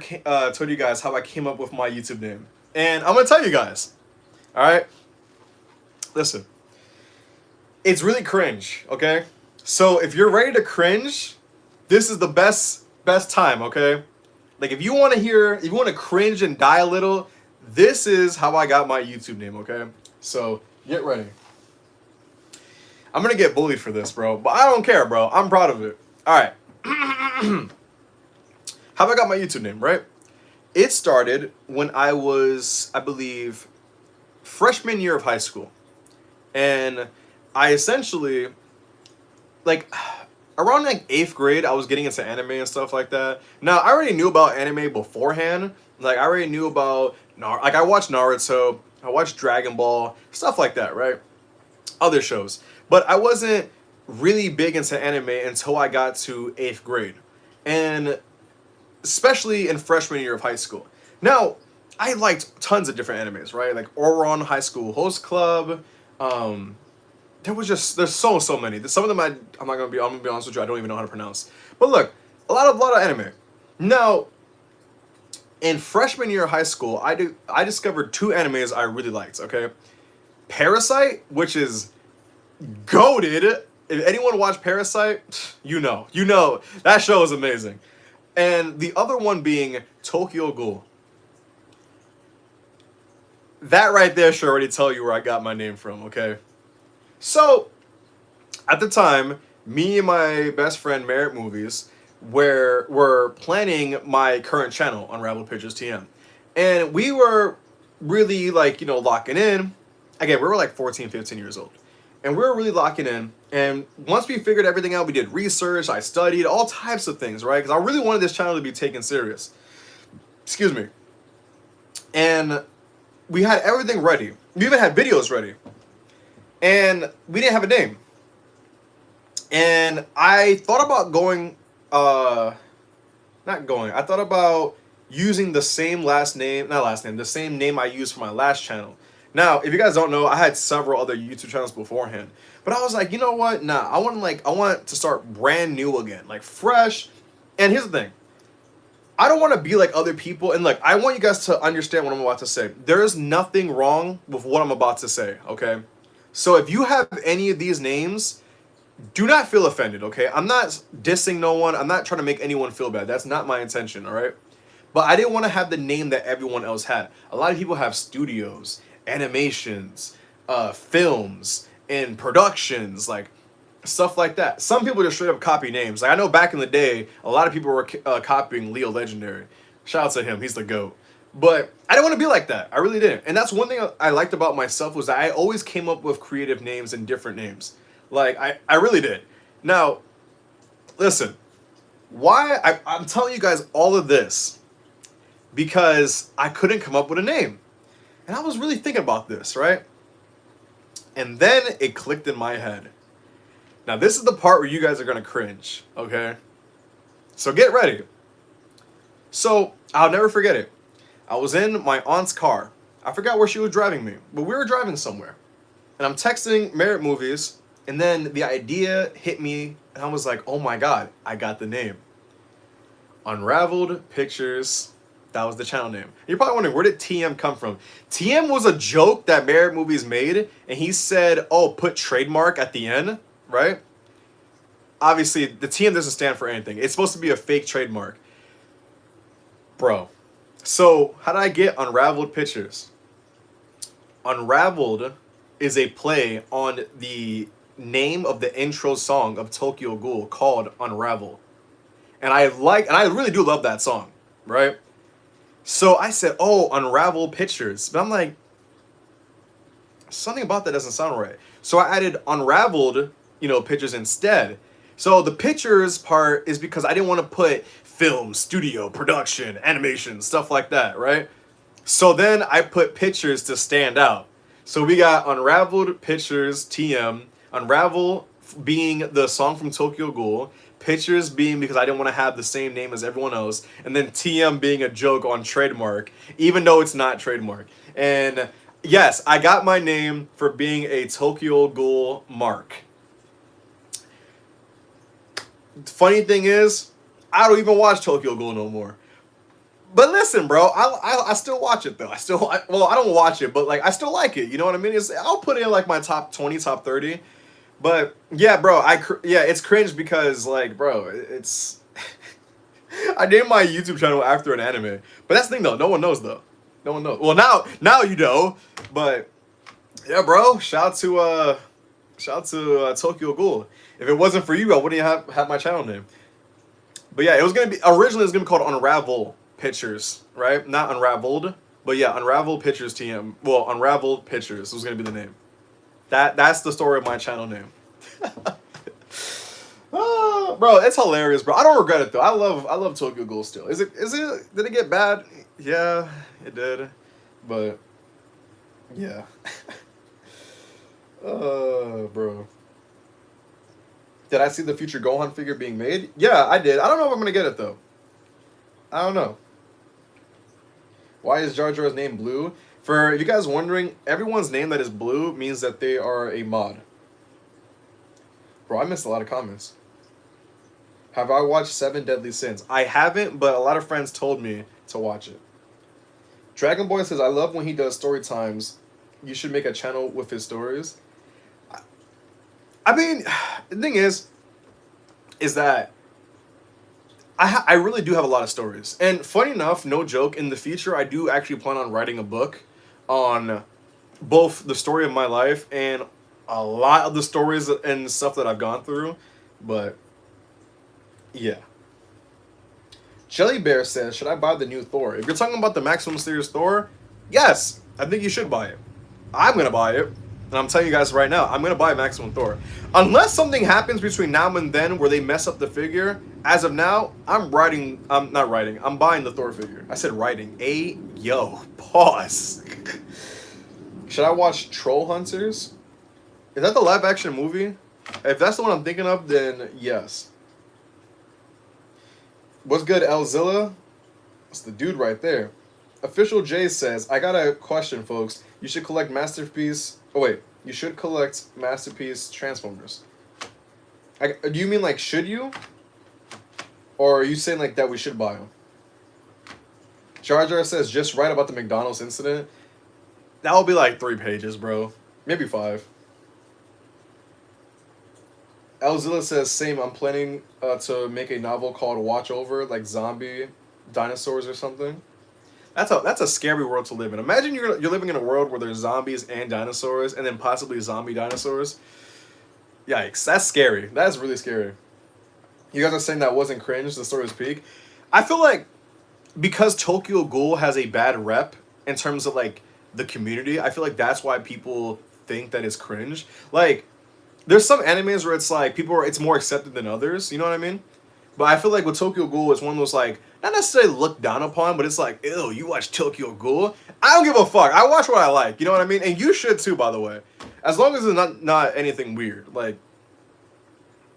told you guys how I came up with my YouTube name. And I'm going to tell you guys. All right? Listen. It's really cringe, okay? So if you're ready to cringe, this is the best time, okay? Like, if you want to cringe and die a little, this is how I got my YouTube name, okay? So, get ready. I'm going to get bullied for this, bro, but I don't care, bro. I'm proud of it. All right. How I got my YouTube name, right? It started when I was, I believe, freshman year of high school. And I essentially, like, around like 8th grade, I was getting into anime and stuff like that. Now, I already knew about anime beforehand. Like, I already knew about, like, I watched Naruto, I watched Dragon Ball, stuff like that, right? Other shows. But I wasn't really big into anime until I got to 8th grade. And especially in freshman year of high school. Now, I liked tons of different animes, right? Like Ouran High School Host Club. There's so many. Some of them I'm gonna be honest with you, I don't even know how to pronounce. But look, a lot of anime. Now, in freshman year of high school, I discovered 2 animes I really liked, okay? Parasite, which is goated. If anyone watched Parasite, you know. That show is amazing. And the other one being Tokyo Ghoul. That right there should already tell you where I got my name from, okay? So, at the time, me and my best friend Merit Movies were planning my current channel, Unraveled Pictures TM. And we were really, like, locking in. Again, we were like 14, 15 years old. And we were really locking in. And once we figured everything out, we did research, I studied, all types of things, right? Because I really wanted this channel to be taken serious. Excuse me. And we had everything ready. We even had videos ready. And we didn't have a name. And I thought about I thought about using the same the same name I used for my last channel. Now, if you guys don't know, I had several other YouTube channels beforehand. But I was like, you know what? Nah, I want to start brand new again, like fresh. And here's the thing. I don't want to be like other people. And look, I want you guys to understand what I'm about to say. There is nothing wrong with what I'm about to say, okay? So if you have any of these names, do not feel offended, okay? I'm not dissing no one. I'm not trying to make anyone feel bad. That's not my intention, all right? But I didn't want to have the name that everyone else had. A lot of people have studios, animations, films, and productions, like stuff like that. Some people just straight up copy names. Like I know back in the day, a lot of people were copying Leo Legendary. Shout out to him, he's the GOAT. But I didn't want to be like that. I really didn't. And that's one thing I liked about myself was that I always came up with creative names and different names. Like I really did. Now, listen, why I'm telling you guys all of this because I couldn't come up with a name. And I was really thinking about this, right? And then it clicked in my head. Now, this is the part where you guys are going to cringe, okay? So get ready. So, I'll never forget it. I was in my aunt's car, I forgot where she was driving me, but we were driving somewhere. And I'm texting Merit Movies, and then the idea hit me, and I was like, oh my god, I got the name. Unraveled Pictures. That was the channel name. You're probably wondering, where did TM come from? TM was a joke that Merit Movies made, and he said, oh, put trademark at the end, right? Obviously, the TM doesn't stand for anything. It's supposed to be a fake trademark. Bro. So, how did I get Unraveled Pictures? Unraveled is a play on the name of the intro song of Tokyo Ghoul called Unravel. And I really do love that song, right? So I said, oh, Unravel Pictures. But I'm like, something about that doesn't sound right. So I added Unraveled, pictures instead. So the pictures part is because I didn't want to put film, studio, production, animation, stuff like that, right? So then I put pictures to stand out. So we got Unraveled Pictures TM, Unravel being the song from Tokyo Ghoul, Pictures being because I didn't want to have the same name as everyone else, and then TM being a joke on trademark, even though it's not trademark. And yes, I got my name for being a Tokyo Ghoul mark. Funny thing is, I don't even watch Tokyo Ghoul no more. But listen, bro, I still watch it though. I don't watch it, but like I still like it. You know what I mean? I'll put it in like my top 20, top 30. But yeah, bro, it's cringe because like, bro, it's I named my YouTube channel after an anime. But that's the thing though, no one knows though. No one knows. Well, now you know. But yeah, bro, shout out to Tokyo Ghoul. If it wasn't for you, I wouldn't have my channel name. But yeah, originally it was gonna be called Unravel Pictures, right? Not Unraveled, but yeah, Unravel Pictures TM. Well, Unraveled Pictures was gonna be the name. That's the story of my channel name. Bro, it's hilarious, bro. I don't regret it though. I love Tokyo Ghoul still. Did it get bad? Yeah, it did. But yeah. Bro. Did I see the future Gohan figure being made? Yeah, I did. I don't know if I'm gonna get it though. I don't know. Why is Jar Jar's name Blue? For if you guys wondering, everyone's name that is Blue means that they are a mod. Bro, I missed a lot of comments. Have I watched 7 Deadly Sins? I haven't, but a lot of friends told me to watch it. Dragon Boy says, I love when he does story times. You should make a channel with his stories. I mean, the thing is that I really do have a lot of stories. And funny enough, no joke, in the future, I do actually plan on writing a book on both the story of my life and a lot of the stories and stuff that I've gone through. But, yeah. Jelly Bear says, should I buy the new Thor? If you're talking about the Maximum Series Thor, yes, I think you should buy it. I'm going to buy it. And I'm telling you guys right now, I'm going to buy Maximum Thor. Unless something happens between now and then where they mess up the figure, as of now, I'm buying the Thor figure. I said writing. Pause. Should I watch Troll Hunters? Is that the live action movie? If that's the one I'm thinking of, then yes. What's good, Elzilla? That's the dude right there. Official J says, I got a question, folks. You should collect Masterpiece... Oh, wait. You should collect Masterpiece Transformers. Do you mean, like, should you? Or are you saying, like, that we should buy them? Jar Jar says, just write about the McDonald's incident. That will be, like, 3 pages, bro. Maybe 5. Elzilla says, same. I'm planning to make a novel called Watch Over, like zombie dinosaurs or something. That's a scary world to live in. Imagine you're living in a world where there's zombies and dinosaurs, and then possibly zombie dinosaurs. Yikes, that's scary. That's really scary. You guys are saying that wasn't cringe, the story was peak. I feel like because Tokyo Ghoul has a bad rep in terms of like the community, I feel like that's why people think that it's cringe. Like, there's some animes where it's like it's more accepted than others, you know what I mean? But I feel like with Tokyo Ghoul, it's one of those like, not necessarily looked down upon, but it's like, ew, you watch Tokyo Ghoul? I don't give a fuck. I watch what I like, you know what I mean? And you should too, by the way. As long as it's not anything weird. Like,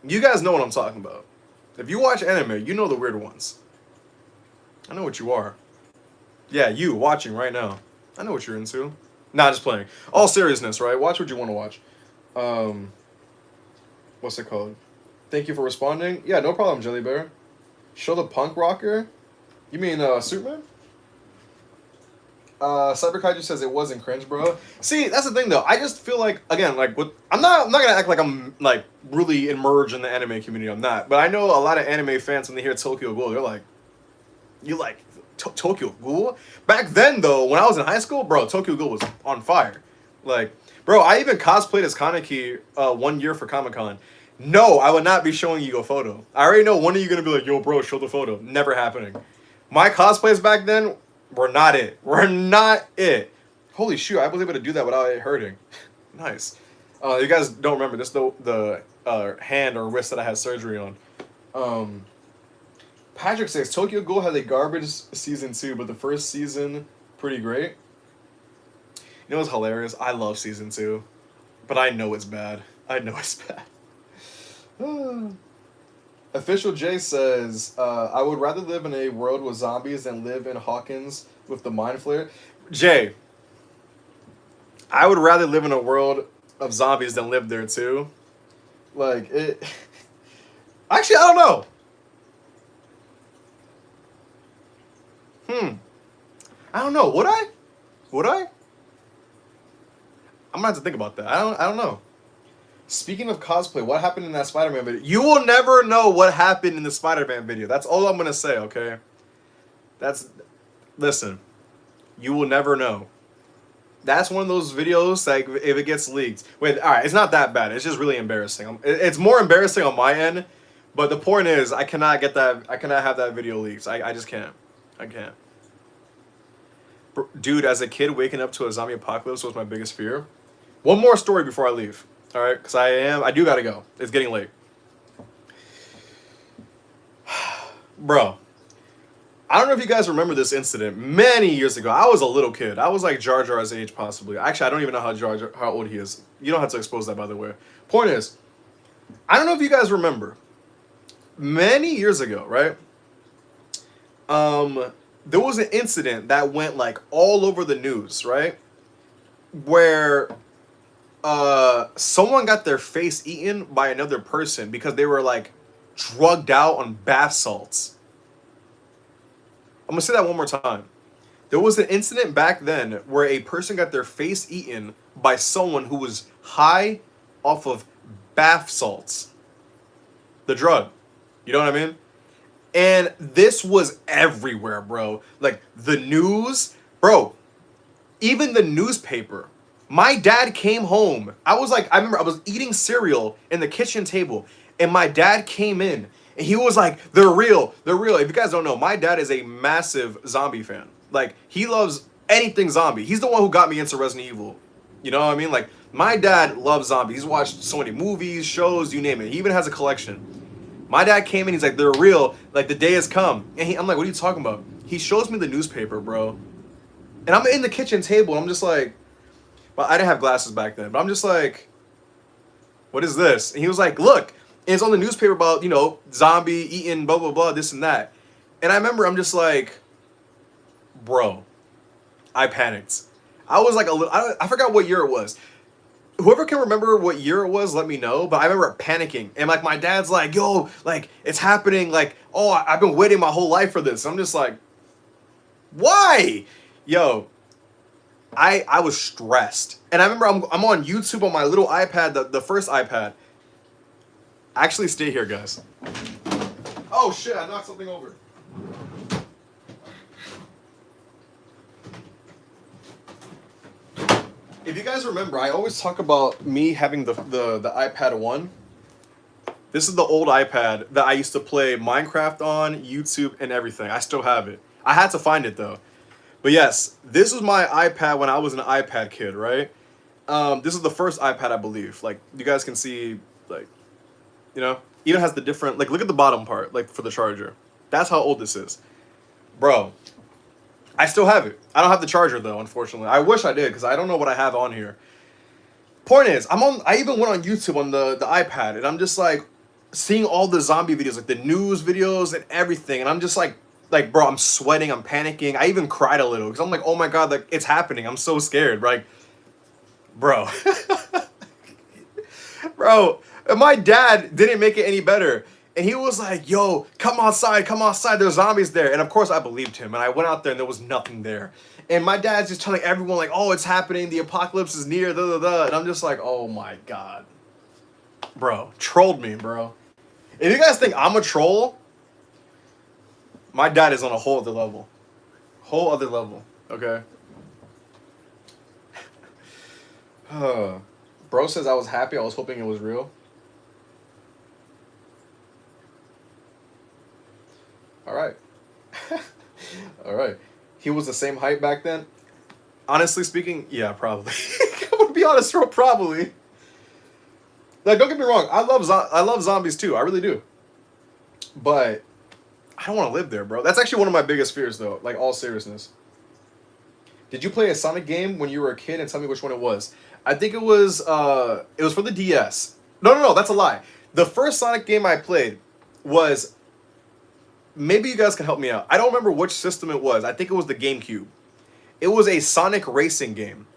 you guys know what I'm talking about. If you watch anime, you know the weird ones. I know what you are. Yeah, you watching right now. I know what you're into. Nah, just playing. All seriousness, right? Watch what you want to watch. What's it called? Thank you for responding. Yeah, no problem, Jelly Bear. Show the punk rocker. You mean Superman? Cyber Kaiju says it wasn't cringe, bro. See, that's the thing though. I just feel like again, like with I'm not gonna act like I'm like really immersed in the anime community. I'm not, but I know a lot of anime fans when they hear Tokyo Ghoul, they're like, "You like Tokyo Ghoul?" Back then though, when I was in high school, bro, Tokyo Ghoul was on fire. Like, bro, I even cosplayed as Kaneki 1 year for Comic Con. No, I would not be showing you a photo. I already know one of you gonna be like, "Yo, bro, show the photo." Never happening. My cosplays back then were not it. Were not it. Holy shoot, I was able to do that without it hurting. Nice. You guys don't remember this, the hand or wrist that I had surgery on. Patrick says Tokyo Ghoul had a garbage season 2, but the first season pretty great. You know what's hilarious? I love season 2, but I know it's bad. I know it's bad. Official J says, I would rather live in a world with zombies than live in Hawkins with the Mind Flayer. Jay, I would rather live in a world of zombies than live there too. Like, it... Actually, I don't know. I don't know. Would I? Would I? I'm gonna have to think about that. I don't know. Speaking of cosplay, what happened in that Spider-Man video? You will never know what happened in the Spider-Man video. That's all I'm gonna say, okay? Listen, you will never know. That's one of those videos, like, if it gets leaked. Wait, alright, it's not that bad. It's just really embarrassing. It's more embarrassing on my end, but the point is, I cannot have that video leaked. I just can't. I can't. Dude, as a kid, waking up to a zombie apocalypse was my biggest fear. One more story before I leave. All right, because I do gotta go. It's getting late. Bro, I don't know if you guys remember this incident many years ago. I was a little kid. I was like Jar Jar's age, possibly. Actually, I don't even know how old he is. You don't have to expose that, by the way. Point is, I don't know if you guys remember. Many years ago, right? There was an incident that went like all over the news, right? Where someone got their face eaten by another person because they were like drugged out on bath salts. I'm gonna say that one more time. There was an incident back then where a person got their face eaten by someone who was high off of bath salts. The drug. You know what I mean? And this was everywhere, bro. Like, the news, bro, even the newspaper. My dad came home. I remember I was eating cereal in the kitchen table, and my dad came in, and he was like, they're real, they're real. If you guys don't know, my dad is a massive zombie fan. Like, he loves anything zombie. He's the one who got me into Resident Evil. You know what I mean? Like, my dad loves zombies. He's watched so many movies, shows, you name it. He even has a collection. My dad came in, he's like, they're real, like, the day has come. And I'm like, what are you talking about? He shows me the newspaper, bro. And I'm in the kitchen table, and I'm just like, well, I didn't have glasses back then, but I'm just like, what is this? And he was like, look, and it's on the newspaper about, you know, zombie eating, blah, blah, blah, this and that. And I remember I'm just like, bro, I panicked. I was like I forgot what year it was. Whoever can remember what year it was, let me know. But I remember panicking. And, like, my dad's like, yo, like, it's happening. Like, oh, I've been waiting my whole life for this. I'm just like, why? Yo, I was stressed. And I remember I'm on YouTube on my little iPad, the first iPad. Actually, stay here, guys. Oh, shit, I knocked something over. If you guys remember, I always talk about me having the iPad 1. This is the old iPad that I used to play Minecraft on, YouTube, and everything. I still have it. I had to find it, though. But yes, this was my iPad when I was an iPad kid, right? This is the first iPad, I believe. Like, you guys can see, like, you know? Even has the different, like, look at the bottom part, like, for the charger. That's how old this is. Bro. I still have it. I don't have the charger, though, unfortunately. I wish I did, because I don't know what I have on here. Point is, I even went on YouTube on the iPad, and I'm just, like, seeing all the zombie videos, like, the news videos and everything, and I'm just, like, like, bro, I'm sweating, I'm panicking. I even cried a little because I'm like, oh my god, like it's happening. I'm so scared, like, bro, bro. And my dad didn't make it any better. And he was like, yo, come outside, come outside. There's zombies there. And of course I believed him. And I went out there and there was nothing there. And my dad's just telling everyone like, oh, it's happening. The apocalypse is near. Da, da, da. And I'm just like, oh my God. Bro, trolled me, bro. If you guys think I'm a troll, my dad is on a whole other level. Whole other level. Okay? Bro says I was happy. I was hoping it was real. All right. All right. He was the same height back then? Honestly speaking, yeah, probably. I'm gonna be honest, bro, probably. Like, don't get me wrong. I love zombies too. I really do. But I don't want to live there, bro. That's actually one of my biggest fears, though. Like, all seriousness. Did you play a Sonic game when you were a kid, and tell me which one it was? I think it was for the DS. No, that's a lie. The first Sonic game I played was, maybe you guys can help me out. I don't remember which system it was. I think it was the GameCube. It was a Sonic racing game.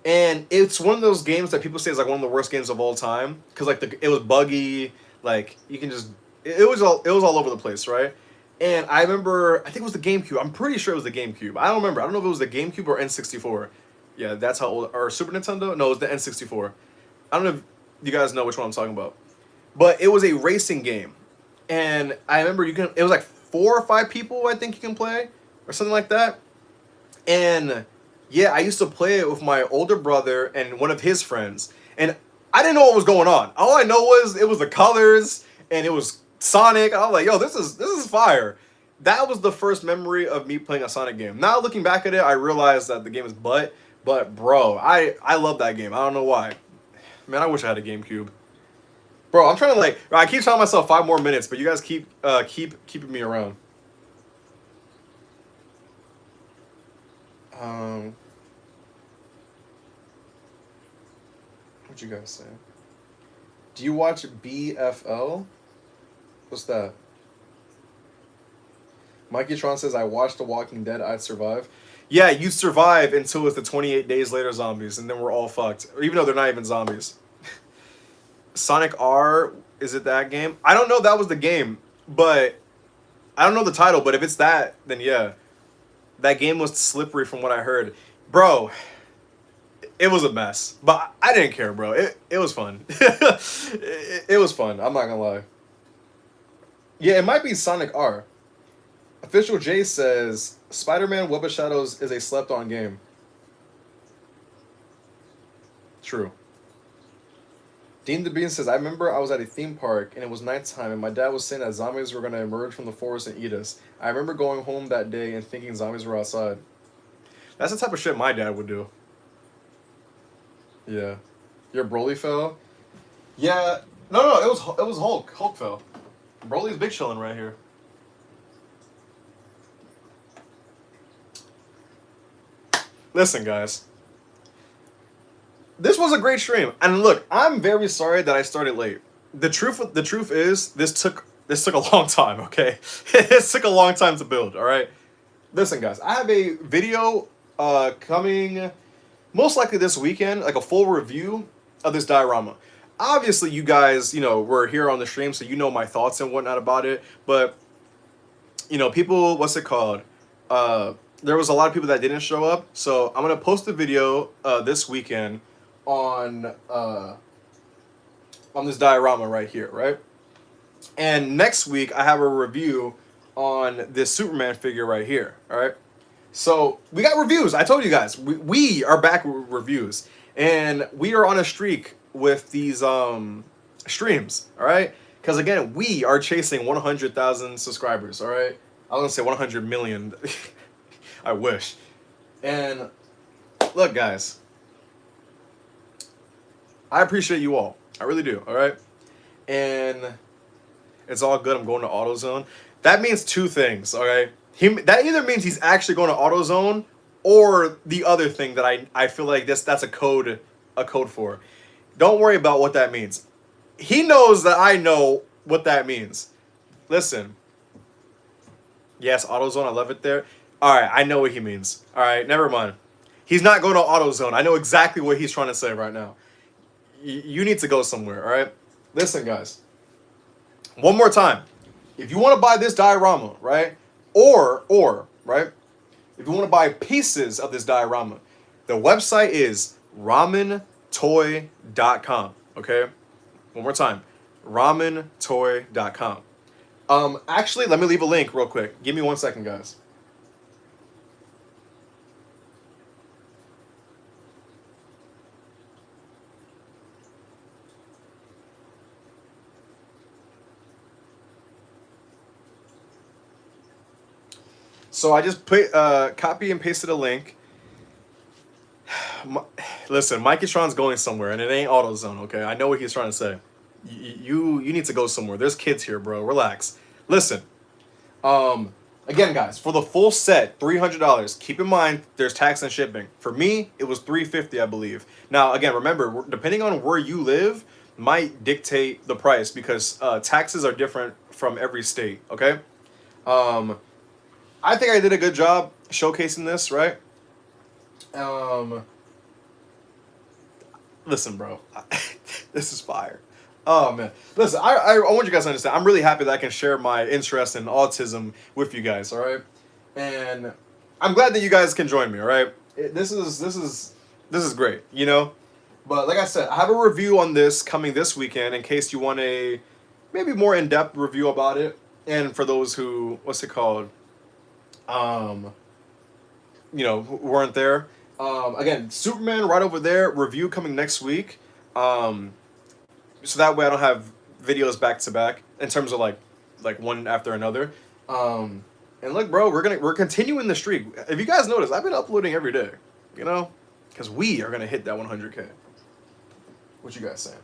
And it's one of those games that people say is like one of the worst games of all time. Because like it was buggy, like you can just, it was all over the place, right? And I remember, I think it was the GameCube. I'm pretty sure it was the GameCube. I don't remember. I don't know if it was the GameCube or N64. Yeah, that's how old, or Super Nintendo? No, it was the N64. I don't know if you guys know which one I'm talking about. But it was a racing game. And I remember it was like 4 or 5 people I think you can play, or something like that. And yeah, I used to play it with my older brother and one of his friends. And I didn't know what was going on. All I know was it was the colors and it was Sonic. I was like, yo, this is fire. That was the first memory of me playing a Sonic game. Now looking back at it, I realized that the game is but bro, I love that game. I don't know why. Man, I wish I had a GameCube. Bro, I'm trying to like, I keep telling myself 5 more minutes, but you guys keep keeping me around. What you guys say? Do you watch BFL? What's that? Mikey Tron says, I watched The Walking Dead, I'd survive. Yeah, you survive until it's the 28 days later zombies, and then we're all fucked. Even though they're not even zombies. Sonic R, is it that game? I don't know if that was the game, but I don't know the title, but if it's that, then yeah. That game was slippery from what I heard. Bro, it was a mess. But I didn't care, bro. It was fun. it was fun. I'm not gonna lie. Yeah, it might be Sonic R. Official J says, Spider-Man Web of Shadows is a slept-on game. True. Dean the Bean says, I remember I was at a theme park and it was nighttime and my dad was saying that zombies were going to emerge from the forest and eat us. I remember going home that day and thinking zombies were outside. That's the type of shit my dad would do. Yeah. Your Broly fell? Yeah. No, it was Hulk. Hulk fell. Broly's big chillin' right here. Listen, guys. This was a great stream, and look, I'm very sorry that I started late. The truth is, this took a long time. Okay, this took a long time to build. All right, listen, guys, I have a video coming most likely this weekend, like a full review of this diorama. Obviously, you guys, were here on the stream, so you know my thoughts and whatnot about it. But people, what's it called? There was a lot of people that didn't show up, so I'm gonna post a video this weekend on this diorama right here, right? And next week I have a review on this Superman figure right here, all right? So we got reviews. I told you guys, we are back with reviews, and we are on a streak with these streams, all right? Because again, we are chasing 100,000 subscribers, all right? I was gonna say 100 million. I wish. And look, guys, I appreciate you all. I really do, all right? And it's all good. I'm going to AutoZone. That means 2 things, all right? That either means he's actually going to AutoZone, or the other thing that I feel like that's a code for. Don't worry about what that means. He knows that I know what that means. Listen. Yes, AutoZone. I love it there. All right, I know what he means. All right, never mind. He's not going to AutoZone. I know exactly what he's trying to say right now. You need to go somewhere. All right. Listen, guys. One more time. If you want to buy this diorama, right, or right, if you want to buy pieces of this diorama, the website is ramentoy.com. Okay. One more time. ramentoy.com. Actually, let me leave a link real quick. Give me 1 second, guys. So I just put copy and pasted a link. Listen, Mikey Tron's going somewhere, and it ain't AutoZone. Okay, I know what he's trying to say. You need to go somewhere. There's kids here, bro. Relax. Listen. Again, guys, for the full set, $300. Keep in mind, there's tax and shipping. For me, it was $350, I believe. Now, again, remember, depending on where you live, might dictate the price because taxes are different from every state. Okay. I think I did a good job showcasing this, right? Listen, bro, this is fire. Oh man, listen, I want you guys to understand. I'm really happy that I can share my interest in autism with you guys. All right, and I'm glad that you guys can join me. All right, this is great. You know, but like I said, I have a review on this coming this weekend in case you want a maybe more in-depth review about it. And for those who, what's it called? Who weren't there. Again, Superman right over there. Review coming next week. So that way I don't have videos back to back in terms of like one after another. And look, bro, we're continuing the streak. If you guys notice, I've been uploading every day. You know, because we are gonna hit that 100K. What you guys saying?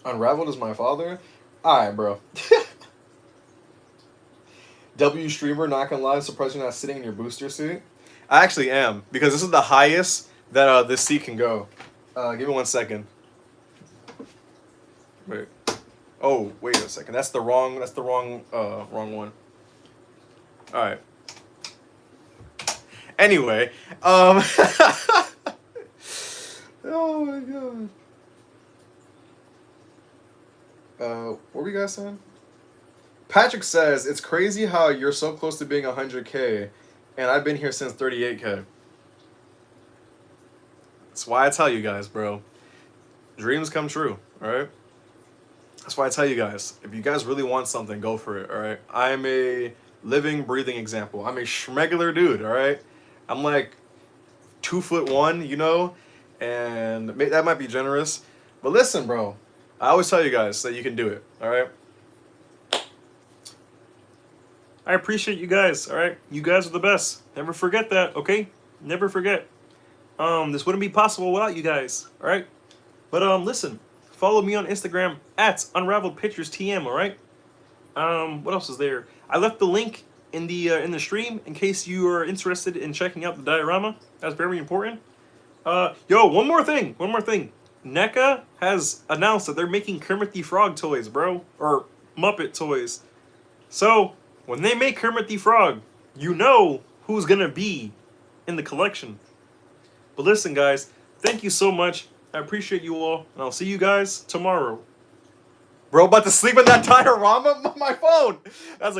Unraveled is my father. All right, bro. W streamer, not gonna lie, surprised you're not sitting in your booster seat. I actually am because this is the highest that this seat can go. Give me 1 second. Wait. Oh, wait a second. That's the wrong wrong one. All right. Anyway, oh my god. What were you guys saying? Patrick says, it's crazy how you're so close to being 100K, and I've been here since 38K. That's why I tell you guys, bro. Dreams come true, alright? That's why I tell you guys, if you guys really want something, go for it, alright? I'm a living, breathing example. I'm a schmegular dude, alright? I'm like 2'1", you know? And that might be generous. But listen, bro. I always tell you guys that you can do it, alright? I appreciate you guys, alright? You guys are the best. Never forget that, okay? Never forget. This wouldn't be possible without you guys, alright? But listen, follow me on Instagram at UnraveledPicturesTM, alright? What else is there? I left the link in the stream in case you are interested in checking out the diorama. That's very important. Yo, one more thing. NECA has announced that they're making Kermit the Frog toys, bro. Or Muppet toys. So, when they make Kermit the Frog, you know who's gonna be in the collection. But listen, guys, thank you so much. I appreciate you all, and I'll see you guys tomorrow. Bro, about to sleep in that diorama? My phone! That's a